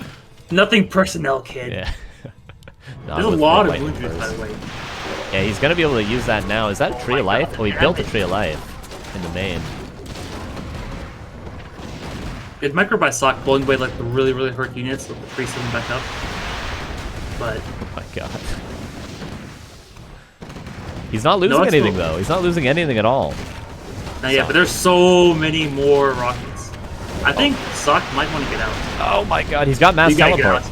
Speaker 1: Nothing personnel, kid.
Speaker 2: Yeah.
Speaker 1: There's a lot of moon juice, by the way.
Speaker 2: Yeah, he's gonna be able to use that now. Is that a Tree of Life? Oh, he built a Tree of Life in the main.
Speaker 1: It micro by Sock blowing away like the really hurt units with the tree sitting back up. But
Speaker 2: oh my god. He's not losing anything though. He's not losing anything at all.
Speaker 1: Not yet, but there's so many more rockets. I think Sock might want to get out.
Speaker 2: Oh my god, he's got mass teleport.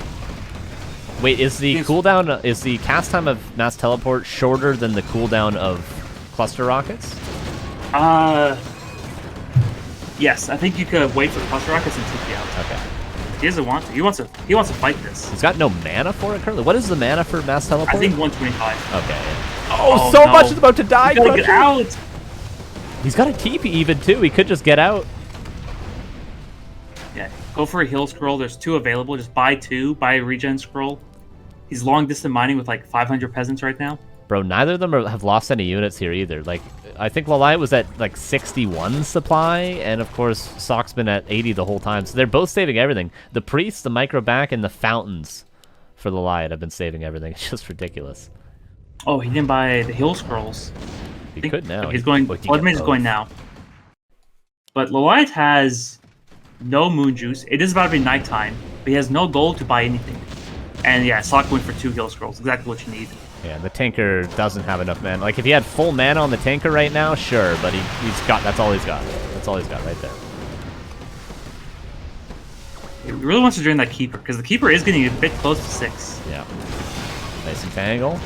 Speaker 2: Wait, is the cooldown, is the cast time of mass teleport shorter than the cooldown of cluster rockets?
Speaker 1: Yes, I think you could wait for the cluster rockets and TP out.
Speaker 2: Okay.
Speaker 1: He doesn't want to. He wants to fight this.
Speaker 2: He's got no mana for it currently. What is the mana for mass teleport?
Speaker 1: I think 125.
Speaker 2: Okay. Yeah. Oh, so much is about to die.
Speaker 1: He's gotta get out.
Speaker 2: He's got a TP even too. He could just get out.
Speaker 1: Yeah, go for a heal scroll. There's 2 available. Just buy 2. Buy a regen scroll. He's long distance mining with like 500 peasants right now.
Speaker 2: Bro, neither of them have lost any units here either. Like, I think LawLiet was at like 61 supply, and of course Sock's been at 80 the whole time. So they're both saving everything. The priests, the micro back, and the fountains for LawLiet have been saving everything. It's just ridiculous.
Speaker 1: Oh, he didn't buy the heal scrolls.
Speaker 2: He could now.
Speaker 1: He's going. Bloodmage is going now. But LawLiet has no moon juice. It is about to be nighttime, but he has no gold to buy anything. And yeah, Sock went for 2 heal scrolls. Exactly what you need.
Speaker 2: Yeah, the Tinker doesn't have enough mana. Like, if he had full mana on the Tinker right now, sure, but he's got, that's all he's got. That's all he's got right there.
Speaker 1: He really wants to drain that Keeper, because the Keeper is getting a bit close to 6.
Speaker 2: Yeah. Nice entangle.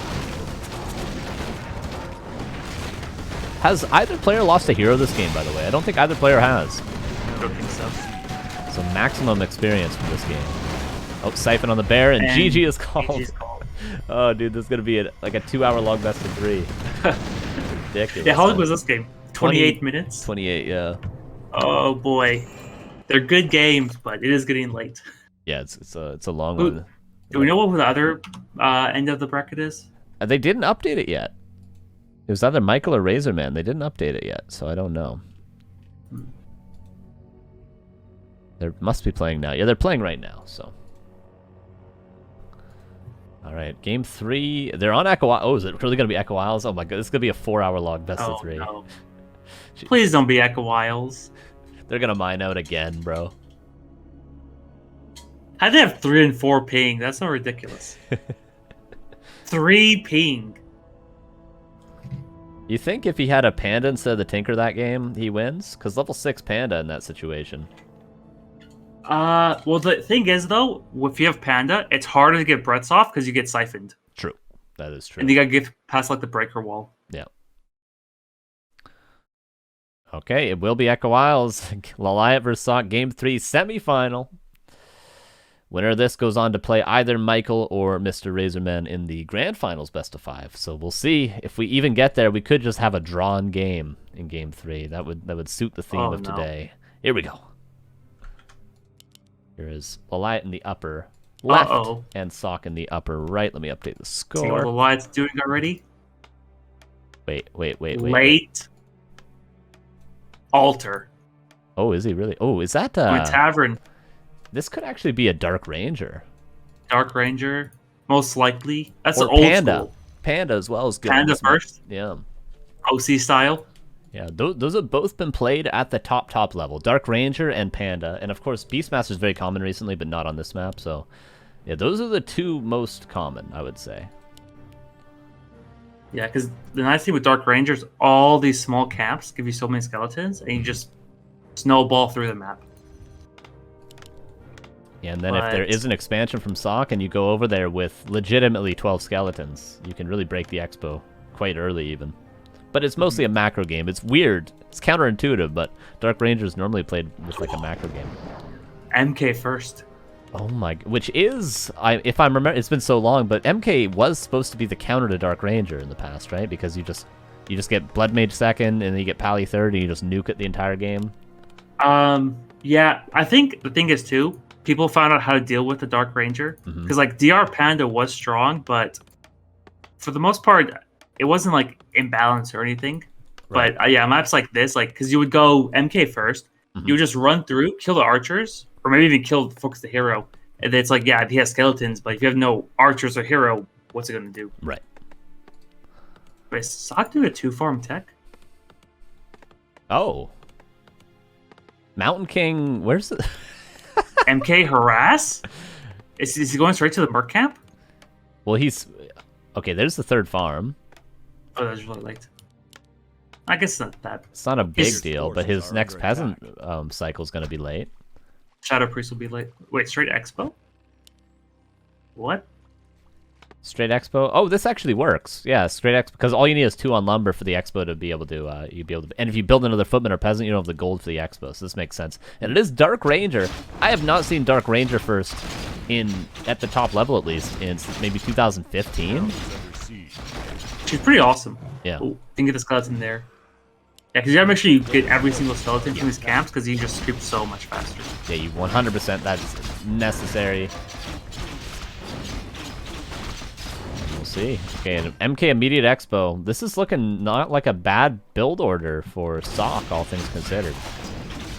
Speaker 2: Has either player lost a hero this game, by the way? I don't think either player has.
Speaker 1: I don't think so.
Speaker 2: So maximum experience from this game. Oh, Siphon on the bear, and GG is called.
Speaker 1: GG is called.
Speaker 2: Oh, dude, this is gonna be like a 2-hour-long best of 3. Ridiculous.
Speaker 1: Yeah, how long was this game? 28
Speaker 2: 20
Speaker 1: minutes?
Speaker 2: 28, yeah.
Speaker 1: Oh boy. They're good games, but it is getting late.
Speaker 2: Yeah, it's a long
Speaker 1: Who-
Speaker 2: one.
Speaker 1: Do we know what the other end of the bracket is?
Speaker 2: They didn't update it yet. It was either Michael or Razorman. They didn't update it yet, so I don't know. They must be playing now. Yeah, they're playing right now, so. All right, game 3. They're on Echo Isles. Oh, is it really going to be Echo Isles? Oh my god, this is going to be a 4-hour-long best of 3.
Speaker 1: No. Please don't be Echo Isles.
Speaker 2: They're going to mine out again, bro.
Speaker 1: How'd they have 3 and 4 ping? That's so ridiculous. 3 ping.
Speaker 2: You think if he had a Panda instead of the Tinker that game, he wins? Because level 6 Panda in that situation.
Speaker 1: Well, the thing is, though, if you have Panda, it's harder to get Brett's off because you get siphoned.
Speaker 2: True. That is true.
Speaker 1: And you gotta get past, like, the breaker wall.
Speaker 2: Yeah. Okay, it will be Echo Isles. LawLiet vs. Sock, Game 3 semifinal. Winner of this goes on to play either Michael or Mr. Razorman in the Grand Finals best of 5. So we'll see if we even get there. We could just have a drawn game in Game 3. That would suit the theme of today. Here we go. Here is LawLiet in the upper left and Sock in the upper right. Let me update the score.
Speaker 1: See what LawLiet's doing already?
Speaker 2: Wait.
Speaker 1: Late. Altar.
Speaker 2: Oh, is he really? Oh, is that
Speaker 1: Tavern.
Speaker 2: This could actually be a Dark Ranger.
Speaker 1: Dark Ranger, most likely. That's
Speaker 2: or
Speaker 1: an old
Speaker 2: Panda.
Speaker 1: school.
Speaker 2: Panda as well is good.
Speaker 1: Panda first.
Speaker 2: Yeah.
Speaker 1: OC style.
Speaker 2: Yeah, those have both been played at the top level. Dark Ranger and Panda. And of course, Beastmaster is very common recently, but not on this map. So, yeah, those are the 2 most common, I would say.
Speaker 1: Yeah, because the nice thing with Dark Rangers, all these small camps give you so many skeletons, and you just snowball through the map.
Speaker 2: Yeah, and then if there is an expansion from Sock and you go over there with legitimately 12 skeletons, you can really break the expo quite early even. But it's mostly a macro game. It's weird. It's counterintuitive, but Dark Ranger is normally played with like a macro game.
Speaker 1: MK first.
Speaker 2: Oh my, which is, if I remember, it's been so long, but MK was supposed to be the counter to Dark Ranger in the past, right? Because you just get Blood Mage second, and then you get Pally third, and you just nuke it the entire game.
Speaker 1: Yeah, I think the thing is too, people found out how to deal with the Dark Ranger because like DR Panda was strong, but for the most part, it wasn't like imbalanced or anything. Right. But yeah, maps like this, like because you would go MK first, you would just run through, kill the archers, or maybe even focus the hero. And it's like, yeah, he has skeletons, but if you have no archers or hero, what's it gonna do?
Speaker 2: Right.
Speaker 1: Wait, is Sock doing a 2-farm tech?
Speaker 2: Oh. Mountain King, where's the
Speaker 1: MK harass? Is he going straight to the Merc camp?
Speaker 2: Well, he's okay. There's the 3rd farm.
Speaker 1: Oh, that's really late. I guess not that.
Speaker 2: It's not a big deal, but his next peasant cycle is going to be late.
Speaker 1: Shadow Priest will be late. Wait, straight Expo? What?
Speaker 2: Straight Expo? Oh, this actually works. Yeah, straight Expo, because all you need is 2 on lumber for the Expo to be able to, and if you build another footman or peasant, you don't have the gold for the Expo, so this makes sense. And it is Dark Ranger. I have not seen Dark Ranger first at the top level, at least, in maybe 2015.
Speaker 1: She's pretty awesome.
Speaker 2: Yeah.
Speaker 1: Ooh, you can get the skeleton there. Yeah, because you gotta make sure you get every single skeleton from these camps, because you just creep so much faster.
Speaker 2: Yeah, you 100%, that's necessary. We'll see. Okay, an MK Immediate Expo. This is looking not like a bad build order for Sock, all things considered.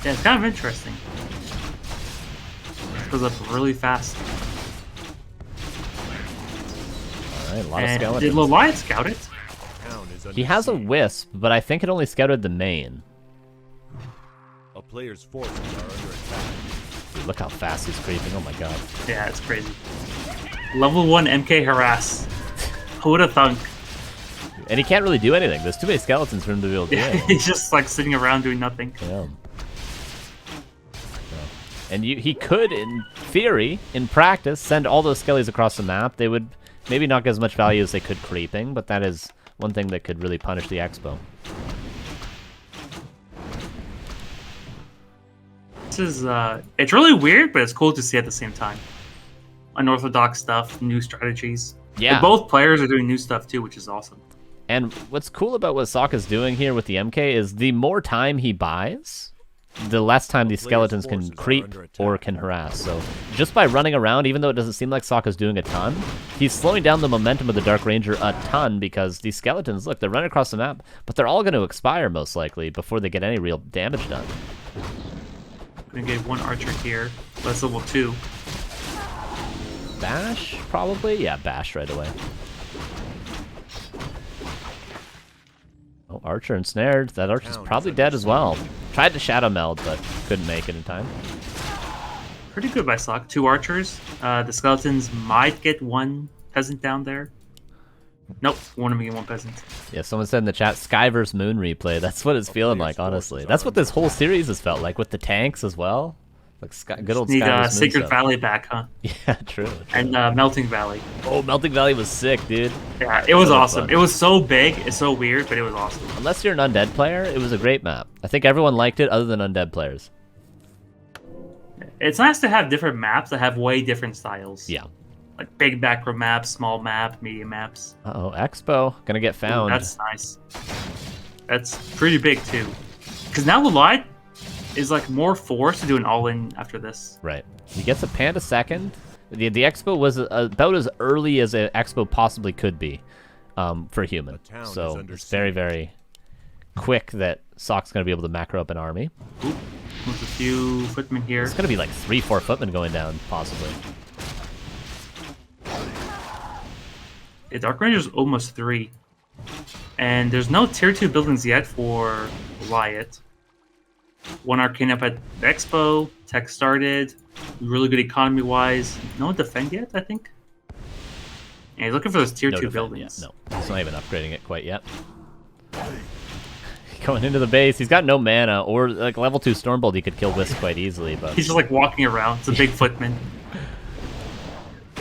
Speaker 1: Yeah, it's kind of interesting. It goes up really fast.
Speaker 2: Alright, a lot of skeletons.
Speaker 1: Did LawLiet scout it?
Speaker 2: He has a Wisp, but I think it only scouted the main.
Speaker 3: A player's forces are under attack.
Speaker 2: Dude, look how fast he's creeping. Oh my god.
Speaker 1: Yeah, it's crazy. Level 1 MK harass. Who would have thunk?
Speaker 2: And he can't really do anything. There's too many skeletons for him to be able to do it.
Speaker 1: He's just like sitting around doing nothing.
Speaker 2: Yeah. And he could, in theory, in practice, send all those skellies across the map. They would maybe not get as much value as they could creeping, but that is one thing that could really punish the Expo.
Speaker 1: This is, it's really weird, but it's cool to see at the same time. Unorthodox stuff, new strategies.
Speaker 2: Yeah.
Speaker 1: And both players are doing new stuff too, which is awesome.
Speaker 2: And what's cool about what Sokka's doing here with the MK is the more time he buys, the less time these skeletons can creep or can harass. So just by running around, even though it doesn't seem like Sokka's doing a ton, he's slowing down the momentum of the Dark Ranger a ton because these skeletons, look, they're running across the map, but they're all going to expire most likely before they get any real damage done.
Speaker 1: I'm going to get one archer here. That's level 2.
Speaker 2: Bash, probably? Yeah, bash right away. Oh, Archer ensnared. That Archer's probably dead as well. Tried to shadow meld, but couldn't make it in time.
Speaker 1: Pretty good by Sock. 2 archers. The skeletons might get 1 peasant down there. Nope, won't even get 1 peasant.
Speaker 2: Yeah, someone said in the chat, Sky vs. Moon replay. That's what it's feeling like, honestly. That's what this whole series has felt like, with the tanks as well. Like Sky, good old
Speaker 1: Need
Speaker 2: Sky vs. Moon
Speaker 1: Sacred
Speaker 2: stuff.
Speaker 1: Valley back, huh?
Speaker 2: Yeah, true.
Speaker 1: And Melting Valley.
Speaker 2: Oh, Melting Valley was sick, dude.
Speaker 1: Yeah, it was
Speaker 2: So
Speaker 1: awesome.
Speaker 2: fun.
Speaker 1: It was so big, it's so weird, but it was awesome.
Speaker 2: Unless you're an undead player, it was a great map. I think everyone liked it other than undead players.
Speaker 1: It's nice to have different maps that have way different styles.
Speaker 2: Yeah.
Speaker 1: Like big macro maps, small map, medium maps.
Speaker 2: Uh-oh, Expo. Gonna get
Speaker 1: Ooh,
Speaker 2: found.
Speaker 1: that's nice. That's pretty big, too. Because now LawLiet is like more forced to do an all-in after this.
Speaker 2: Right. He gets a Panda second. The Expo was about as early as an Expo possibly could be for human. So it's very, very quick that Sock's going to be able to macro up an army.
Speaker 1: Oop, with a few footmen here.
Speaker 2: It's going to be like 3-4 footmen going down, possibly.
Speaker 1: Yeah, Dark Ranger's almost 3. And there's no tier 2 buildings yet for LawLiet. 1 arcane up at the Expo. Tech started. Really good economy-wise. No defend yet, I think. Yeah, he's looking for those tier 2 buildings.
Speaker 2: Yet. No, he's not even upgrading it quite yet. Going into the base, he's got no mana, or like level 2 Stormbolt he could kill Wisp quite easily, but
Speaker 1: He's just like walking around. It's a big footman.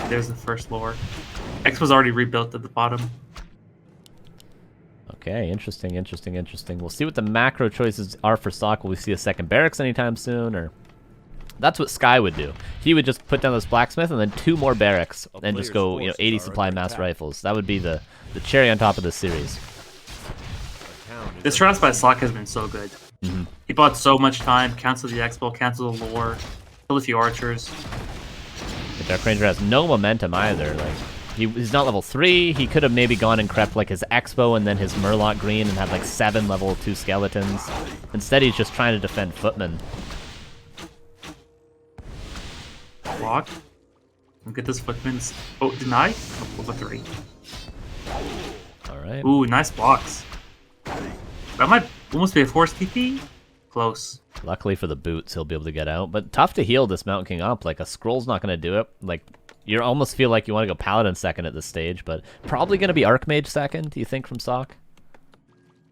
Speaker 1: There's the first lore. Expo's already rebuilt at the bottom.
Speaker 2: okay, interesting. We'll see what the macro choices are for Sock. Will we see a second barracks anytime soon, or that's what Sky would do. He would just put down this blacksmith and then 2 more barracks and just go, 80 supply mass rifles. That would be the cherry on top of this series.
Speaker 1: This round by Slock has been so good.
Speaker 2: Mm-hmm.
Speaker 1: He bought so much time, canceled the Expo, canceled the lore, killed a few archers.
Speaker 2: The Dark Ranger has no momentum either. Like he's not level 3. He could have maybe gone and crept like his Expo and then his Murloc Green and had like 7 level 2 skeletons. Instead, he's just trying to defend footmen.
Speaker 1: Block. Look at this footman's. Oh, deny? Oh, level 3.
Speaker 2: All right.
Speaker 1: Ooh, nice blocks. That might almost be a forced TP. Close.
Speaker 2: Luckily for the boots, he'll be able to get out. But tough to heal this Mountain King up. Like, a Scroll's not going to do it. Like, you almost feel like you want to go Paladin second at this stage, but probably going to be Archmage second, do you think, from Sock?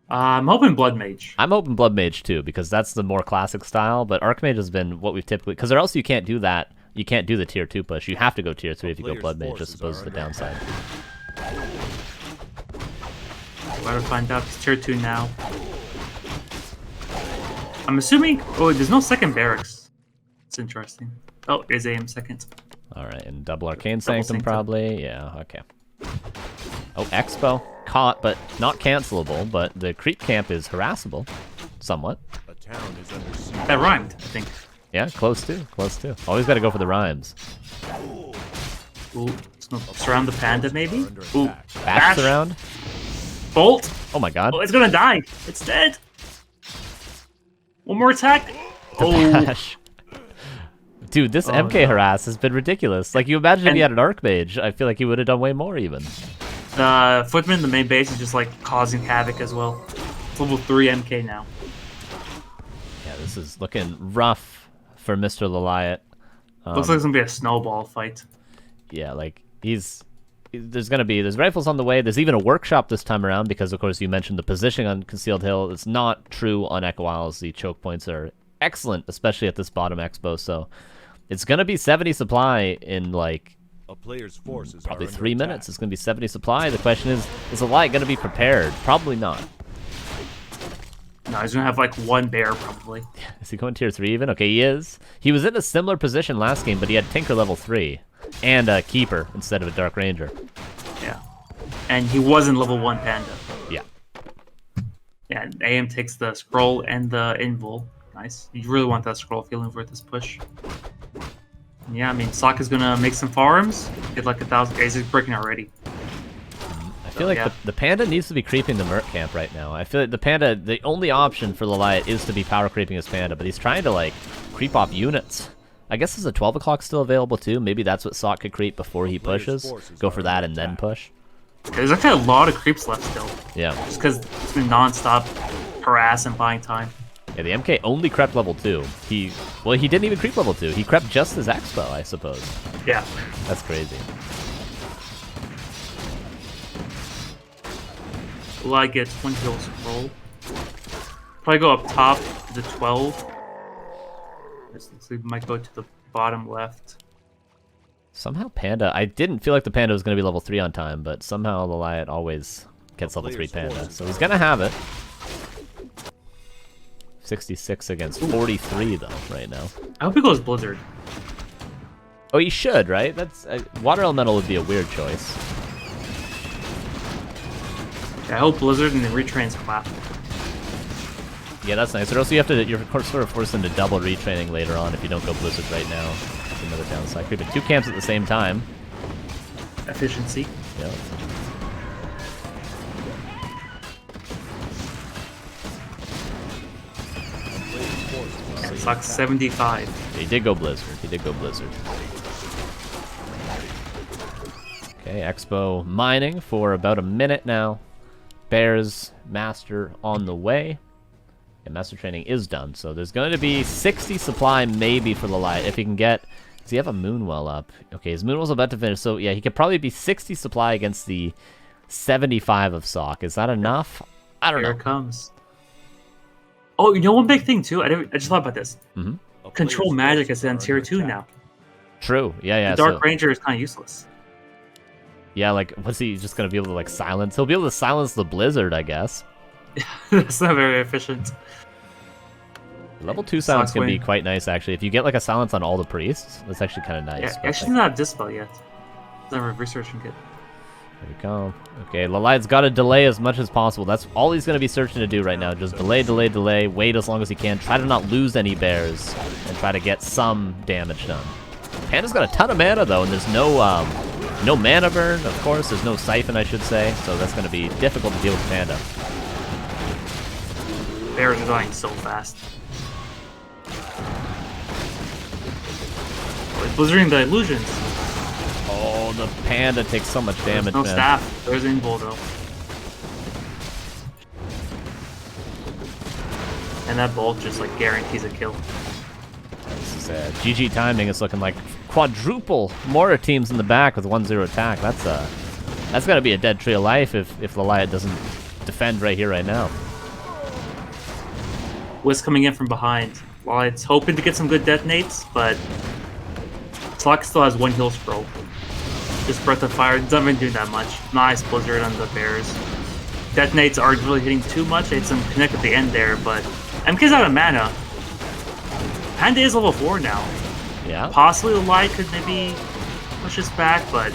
Speaker 1: I'm hoping Blood Mage.
Speaker 2: I'm hoping Blood Mage, too, because that's the more classic style, but Archmage has been what we've typically... Because or else you can't do that. You can't do the tier 2 push. You have to go tier 3 if you go Blood Mage, I suppose is the downside.
Speaker 1: About to find out. It's tier 2 now. I'm assuming... Oh, there's no second barracks. It's interesting. Oh, is AM second.
Speaker 2: Alright, and double Arcane Sanctum probably. Yeah, okay. Oh, Expo. Caught, but not cancelable, but the creep camp is harassable. Somewhat.
Speaker 3: A town is under siege.
Speaker 1: That rhymed, I think.
Speaker 2: Yeah, close too. Close too. Always got to go for the rhymes.
Speaker 1: Ooh, surround the panda, maybe? Ooh,
Speaker 2: Bash around.
Speaker 1: Bolt!
Speaker 2: Oh my god.
Speaker 1: Oh, it's gonna die! It's dead! One more attack! Oh,
Speaker 2: Bash. Dude, this MK harass has been ridiculous. Like, you imagine if he had an Archmage, I feel like he would have done way more even.
Speaker 1: the footman, the main base, is just like causing havoc as well. It's level 3 MK now.
Speaker 2: Yeah, this is looking rough for Mr. LawLiet.
Speaker 1: Looks like it's gonna be a snowball fight.
Speaker 2: Yeah, like, there's rifles on the way. There's even a workshop this time around because, of course, you mentioned the positioning on Concealed Hill. It's not true on Echo Isles. The choke points are excellent, especially at this bottom expo. So it's going to be 70 supply in, like,
Speaker 3: A player's forces
Speaker 2: probably
Speaker 3: are
Speaker 2: 3
Speaker 3: under
Speaker 2: minutes.
Speaker 3: attack.
Speaker 2: It's going to be 70 supply. The question is LawLiet going to be prepared? Probably not.
Speaker 1: No, he's gonna have like 1 bear probably.
Speaker 2: Is he going tier 3 even? Okay, he is. He was in a similar position last game, but he had Tinker level 3 and a Keeper instead of a Dark Ranger.
Speaker 1: and he wasn't level 1 Panda.
Speaker 2: Yeah.
Speaker 1: Yeah, AM takes the scroll and the invul. Nice. You really want that scroll feeling for this push. Yeah, I mean, Sokka's gonna make some farms, get like 1,000 guys. He's breaking already.
Speaker 2: I feel like the Panda needs to be creeping the Merc camp right now. I feel like the Panda, the only option for LawLiet is to be power creeping his Panda, but he's trying to, like, creep off units. I guess there's a 12 o'clock still available, too. Maybe that's what Sok could creep before he pushes. Go for that and then push.
Speaker 1: There's actually a lot of creeps left still.
Speaker 2: Yeah.
Speaker 1: Just because it's been non-stop harass and buying time.
Speaker 2: Yeah, the MK only crept level 2. Well, he didn't even creep level 2. He crept just as Expo, I suppose.
Speaker 1: Yeah.
Speaker 2: That's crazy.
Speaker 1: LawLiet gets 1 heal scroll. Probably go up top to the 12. This looks like we might go to the bottom left.
Speaker 2: Somehow Panda, I didn't feel like the Panda was going to be level 3 on time, but somehow LawLiet always gets level 3 Panda. So he's going to have it. 66 against 43 though, right now.
Speaker 1: I hope he goes Blizzard.
Speaker 2: Oh, he should, right? That's Water Elemental would be a weird choice.
Speaker 1: Yeah, I hope Blizzard and then retrains Clap.
Speaker 2: Yeah, that's nice. Or else you have to, you're sort of forced into double retraining later on if you don't go Blizzard right now. That's another downside. Creeping 2 camps at the same time.
Speaker 1: Efficiency.
Speaker 2: Yeah.
Speaker 1: Sucks 75.
Speaker 2: He did go Blizzard. He did go Blizzard. Okay, Expo mining for about a minute now. Bears Master on the way. And Master Training is done, so there's going to be 60 supply maybe for LawLiet if he can get... Does he have a Moonwell up? Okay, his Moonwell's about to finish, so yeah, he could probably be 60 supply against the 75 of Sok. Is that enough? I don't know.
Speaker 1: Here it comes. Oh, you know one big thing too? I just thought about this. Control magic is on tier 2 now.
Speaker 2: True. Yeah.
Speaker 1: The Dark Ranger is kind of useless.
Speaker 2: Yeah, like, what's he just gonna be able to, like, silence? He'll be able to silence the Blizzard, I guess.
Speaker 1: That's not very efficient.
Speaker 2: Level 2 silence can be quite nice, actually. If you get, like, a silence on all the priests, that's actually kind of nice.
Speaker 1: Yeah, actually not Dispel yet. Never researching it.
Speaker 2: There we go. Okay, LawLiet's got to delay as much as possible. That's all he's going to be searching to do right now. Just delay, wait as long as he can. Try to not lose any bears, and try to get some damage done. Panda's got a ton of mana, though, and there's no mana burn, of course. There's no Siphon, I should say, so that's going to be difficult to deal with Panda.
Speaker 1: Bears are dying so fast. Oh, he's blizzarding the illusions.
Speaker 2: Oh, the Panda takes so much damage,
Speaker 1: no
Speaker 2: man.
Speaker 1: staff. There's Invul, though. And that bolt just, like, guarantees a kill.
Speaker 2: This is GG timing is looking like quadruple mortar teams in the back with 1-0 attack. That's got to be a dead tree of life if LawLiet doesn't defend right here, right now.
Speaker 1: Wiz coming in from behind. LawLiet's hoping to get some good detonates, but Slock still has 1 heal scroll. Just Breath of Fire doesn't even do that much. Nice Blizzard on the Bears. Detonates aren't really hitting too much. They had some connect at the end there, but MK's out of mana. Panda is level 4 now.
Speaker 2: Yeah.
Speaker 1: Possibly LawLiet could maybe push us back, but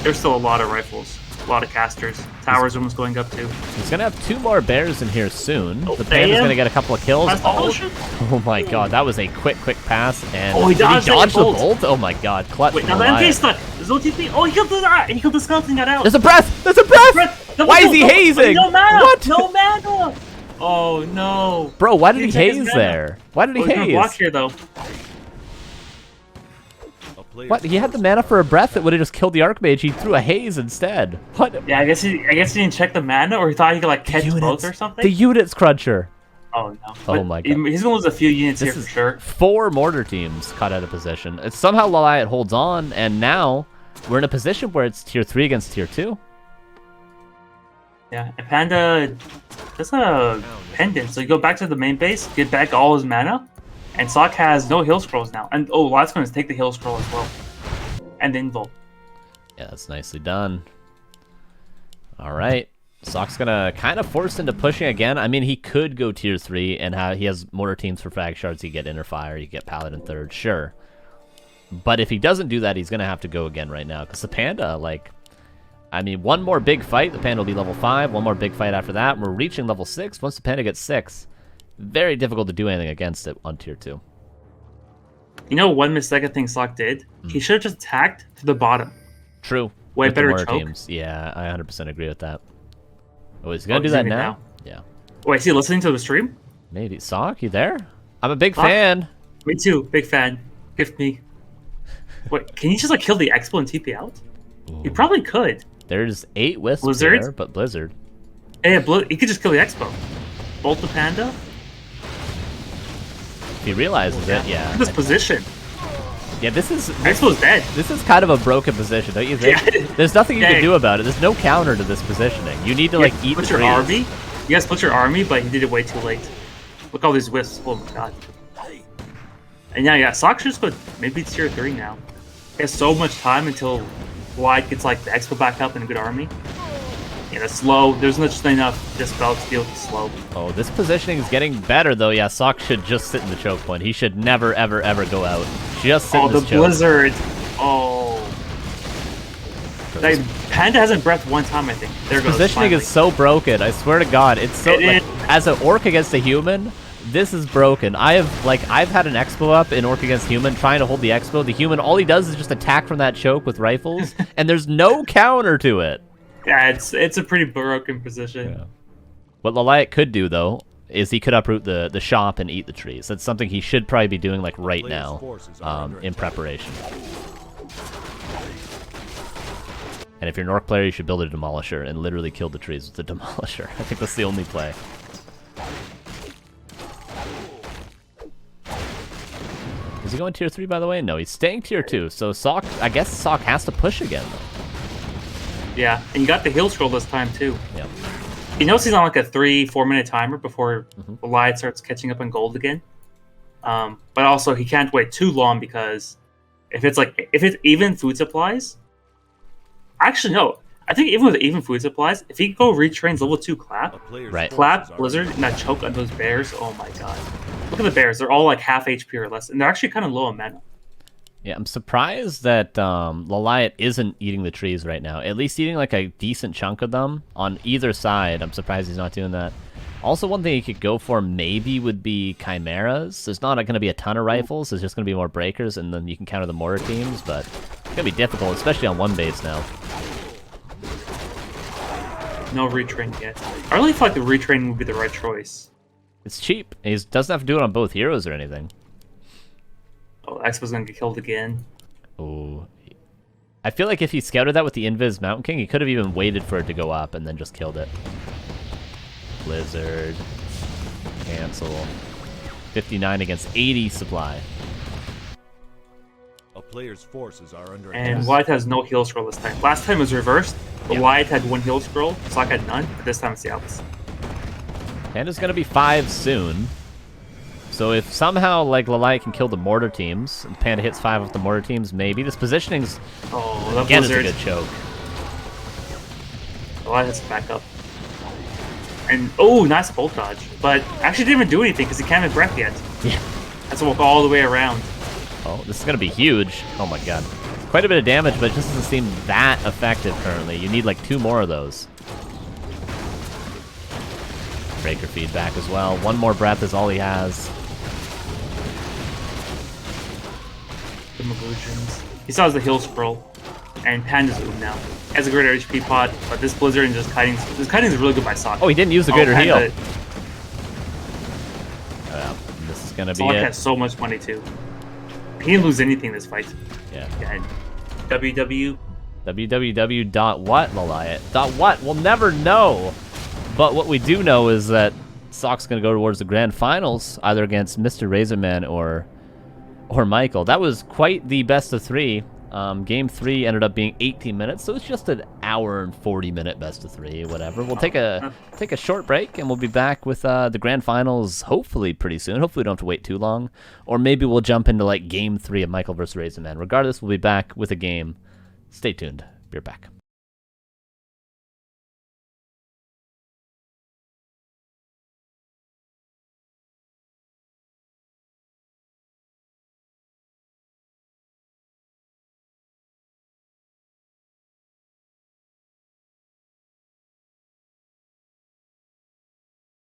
Speaker 1: there's still a lot of rifles. A lot of casters. Towers almost going up too.
Speaker 2: He's going to have 2 more bears in here soon. The Panda's going to get a couple of kills. Oh my god, that was a quick pass. And
Speaker 1: he dodged
Speaker 2: the bolt? Oh my god, clutch.
Speaker 1: Wait, now the MK's stuck. There's no TP. Oh, he killed the skeleton and got out.
Speaker 2: There's a breath! There's a breath! Why is he hazing?
Speaker 1: No mana!
Speaker 2: What?
Speaker 1: No mana! Oh no.
Speaker 2: Bro, why did he haze there? Why did he haze?
Speaker 1: Block here, though.
Speaker 2: What? He had the mana for a breath that would have just killed the Archmage. He threw a haze instead. What?
Speaker 1: Yeah, I guess he didn't check the mana, or he thought he could like catch both or something.
Speaker 2: The units cruncher.
Speaker 1: Oh no.
Speaker 2: Oh my god.
Speaker 1: He's gonna lose a few units here for sure.
Speaker 2: 4 mortar teams caught out of position. It's somehow LawLiet holds on, and now we're in a position where it's tier 3 against tier 2.
Speaker 1: Yeah, and Panda does a pendant, so you go back to the main base, get back all his mana, and Sok has no heal scrolls now. And oh, LawLiet's gonna take the heal scroll as well. And Invul.
Speaker 2: Yeah, that's nicely done. Alright. Sok's gonna kind of force into pushing again. I mean, he could go tier 3 and he has mortar teams for frag shards. He get inner fire, you get paladin third, sure. But if he doesn't do that, he's gonna have to go again right now. Because the Panda, like, I mean, one more big fight, the Panda will be level 5. One more big fight after that, we're reaching level 6. Once the Panda gets 6, very difficult to do anything against it on tier 2.
Speaker 1: You know, one mistake I think Sock did? He should have just attacked to the bottom.
Speaker 2: True.
Speaker 1: Way
Speaker 2: With the
Speaker 1: better
Speaker 2: mortar
Speaker 1: choke.
Speaker 2: teams. Yeah, I 100% agree with that. Oh, is he going to do that
Speaker 1: doing it
Speaker 2: now? Yeah.
Speaker 1: Wait, is he listening to the stream?
Speaker 2: Maybe. Sock, you there? I'm a big
Speaker 1: Sock?
Speaker 2: fan.
Speaker 1: Me too, big fan. Gift me. Wait, can you just like kill the Expo and TP out? You probably could.
Speaker 2: There's 8 Wisps
Speaker 1: Blizzard?
Speaker 2: there, but Blizzard.
Speaker 1: Yeah, he could just kill the Expo. Bolt the Panda?
Speaker 2: If he realizes it, yeah.
Speaker 1: Look at this position.
Speaker 2: Yeah, this
Speaker 1: Expo's dead.
Speaker 2: This is kind of a broken position, don't you think?
Speaker 1: Yeah.
Speaker 2: There's nothing you
Speaker 1: Yeah.
Speaker 2: can do about it. There's no counter to this positioning. You need to like eat the
Speaker 1: split your
Speaker 2: trees.
Speaker 1: army. You guys split your army, but he did it way too late. Look at all these wisps. Oh my god. And yeah, Sock should just put maybe tier 3 now. He has so much time until LawLiet gets like the Expo back up and a good army. Yeah, that's slow. There's not just enough dispel to deal with the slow.
Speaker 2: Oh, this positioning is getting better though. Yeah, Sock should just sit in the choke point. He should never, ever, ever go out. Just sit
Speaker 1: Oh,
Speaker 2: in
Speaker 1: the
Speaker 2: this choke.
Speaker 1: blizzard. Oh. Like, Panda hasn't breathed one time, I think. There goes.
Speaker 2: Positioning
Speaker 1: finally.
Speaker 2: is so broken. I swear to God, it's so.
Speaker 1: It
Speaker 2: Like,
Speaker 1: is.
Speaker 2: as an orc against a human, this is broken. I've had an Expo up in orc against human, trying to hold the Expo. The human, all he does is just attack from that choke with rifles, and there's no counter to it.
Speaker 1: Yeah, it's a pretty broken position.
Speaker 2: Yeah. What LawLiet could do though is he could uproot the shop and eat the trees. That's something he should probably be doing like right now, in preparation. And if you're an orc player, you should build a demolisher and literally kill the trees with the demolisher. I think that's the only play. Is he going tier 3 by the way? No, he's staying tier 2. So Sock, I guess Sock has to push again though.
Speaker 1: Yeah, and you got the heal scroll this time too.
Speaker 2: Yeah.
Speaker 1: You notice he's on like a 3-4 minute timer before LawLiet starts catching up on gold again. But also he can't wait too long because if it's even food supplies. Actually no, I think even with even food supplies, if he go retrains level 2 Clap,
Speaker 2: Right.
Speaker 1: Clap, Blizzard, and that choke on those bears, oh my god. Look at the bears, they're all like half HP or less, and they're actually kind of low on mana.
Speaker 2: Yeah, I'm surprised that LawLiet isn't eating the trees right now. At least eating like a decent chunk of them on either side. I'm surprised he's not doing that. Also, one thing he could go for maybe would be chimeras. There's not going to be a ton of rifles. There's just going to be more breakers, and then you can counter the mortar teams. But it's going to be difficult, especially on one base now.
Speaker 1: No retrain yet. I really feel like the retrain would be the right choice.
Speaker 2: It's cheap. He doesn't have to do it on both heroes or anything.
Speaker 1: Oh, Expo's gonna get killed again.
Speaker 2: Oh, I feel like if he scouted that with the Invis Mountain King, he could have even waited for it to go up and then just killed it. Blizzard. Cancel. 59 against 80 supply.
Speaker 3: A player's forces are under
Speaker 1: And
Speaker 3: attack.
Speaker 1: LawLiet has no heal scroll this time. Last time it was reversed.
Speaker 2: Yeah.
Speaker 1: LawLiet had 1 heal scroll, Sock had none, but this time it's the opposite.
Speaker 2: Panda's gonna be 5 soon. So if somehow like LawLiet can kill the mortar teams, and Panda hits 5 with the mortar teams, maybe this positioning's
Speaker 1: Oh, that
Speaker 2: again is a
Speaker 1: Blizzard.
Speaker 2: good choke.
Speaker 1: LawLiet has to back up. And, oh, nice bolt dodge. But actually didn't even do anything because he can't have breath yet.
Speaker 2: Yeah.
Speaker 1: Has to walk all the way around.
Speaker 2: Oh, this is gonna be huge. Oh my god. Quite a bit of damage, but it just doesn't seem that effective currently. You need like 2 more of those. Breaker feedback as well. 1 more breath is all he has.
Speaker 1: The illusions. He still has the heal scroll. And Panda's Oom now. He has a greater HP pot, but this Blizzard and just kiting. This kiting is really good by Sock.
Speaker 2: Oh, he didn't use the greater heal.
Speaker 1: Panda,
Speaker 2: This is gonna be
Speaker 1: Sock
Speaker 2: it.
Speaker 1: has so much money too. He didn't lose anything this fight.
Speaker 2: Yeah.
Speaker 1: And WW.
Speaker 2: www.what, LawLiet? .what? We'll never know. But what we do know is that Sock's going to go towards the grand finals, either against Mr. Razorman or Michael. That was quite the best of 3. Game 3 ended up being 18 minutes, so it's just an hour and 40-minute best of 3, whatever. We'll take a short break, and we'll be back with the grand finals hopefully pretty soon. Hopefully we don't have to wait too long. Or maybe we'll jump into like Game 3 of Michael versus Razorman. Regardless, we'll be back with a game. Stay tuned. Be right back.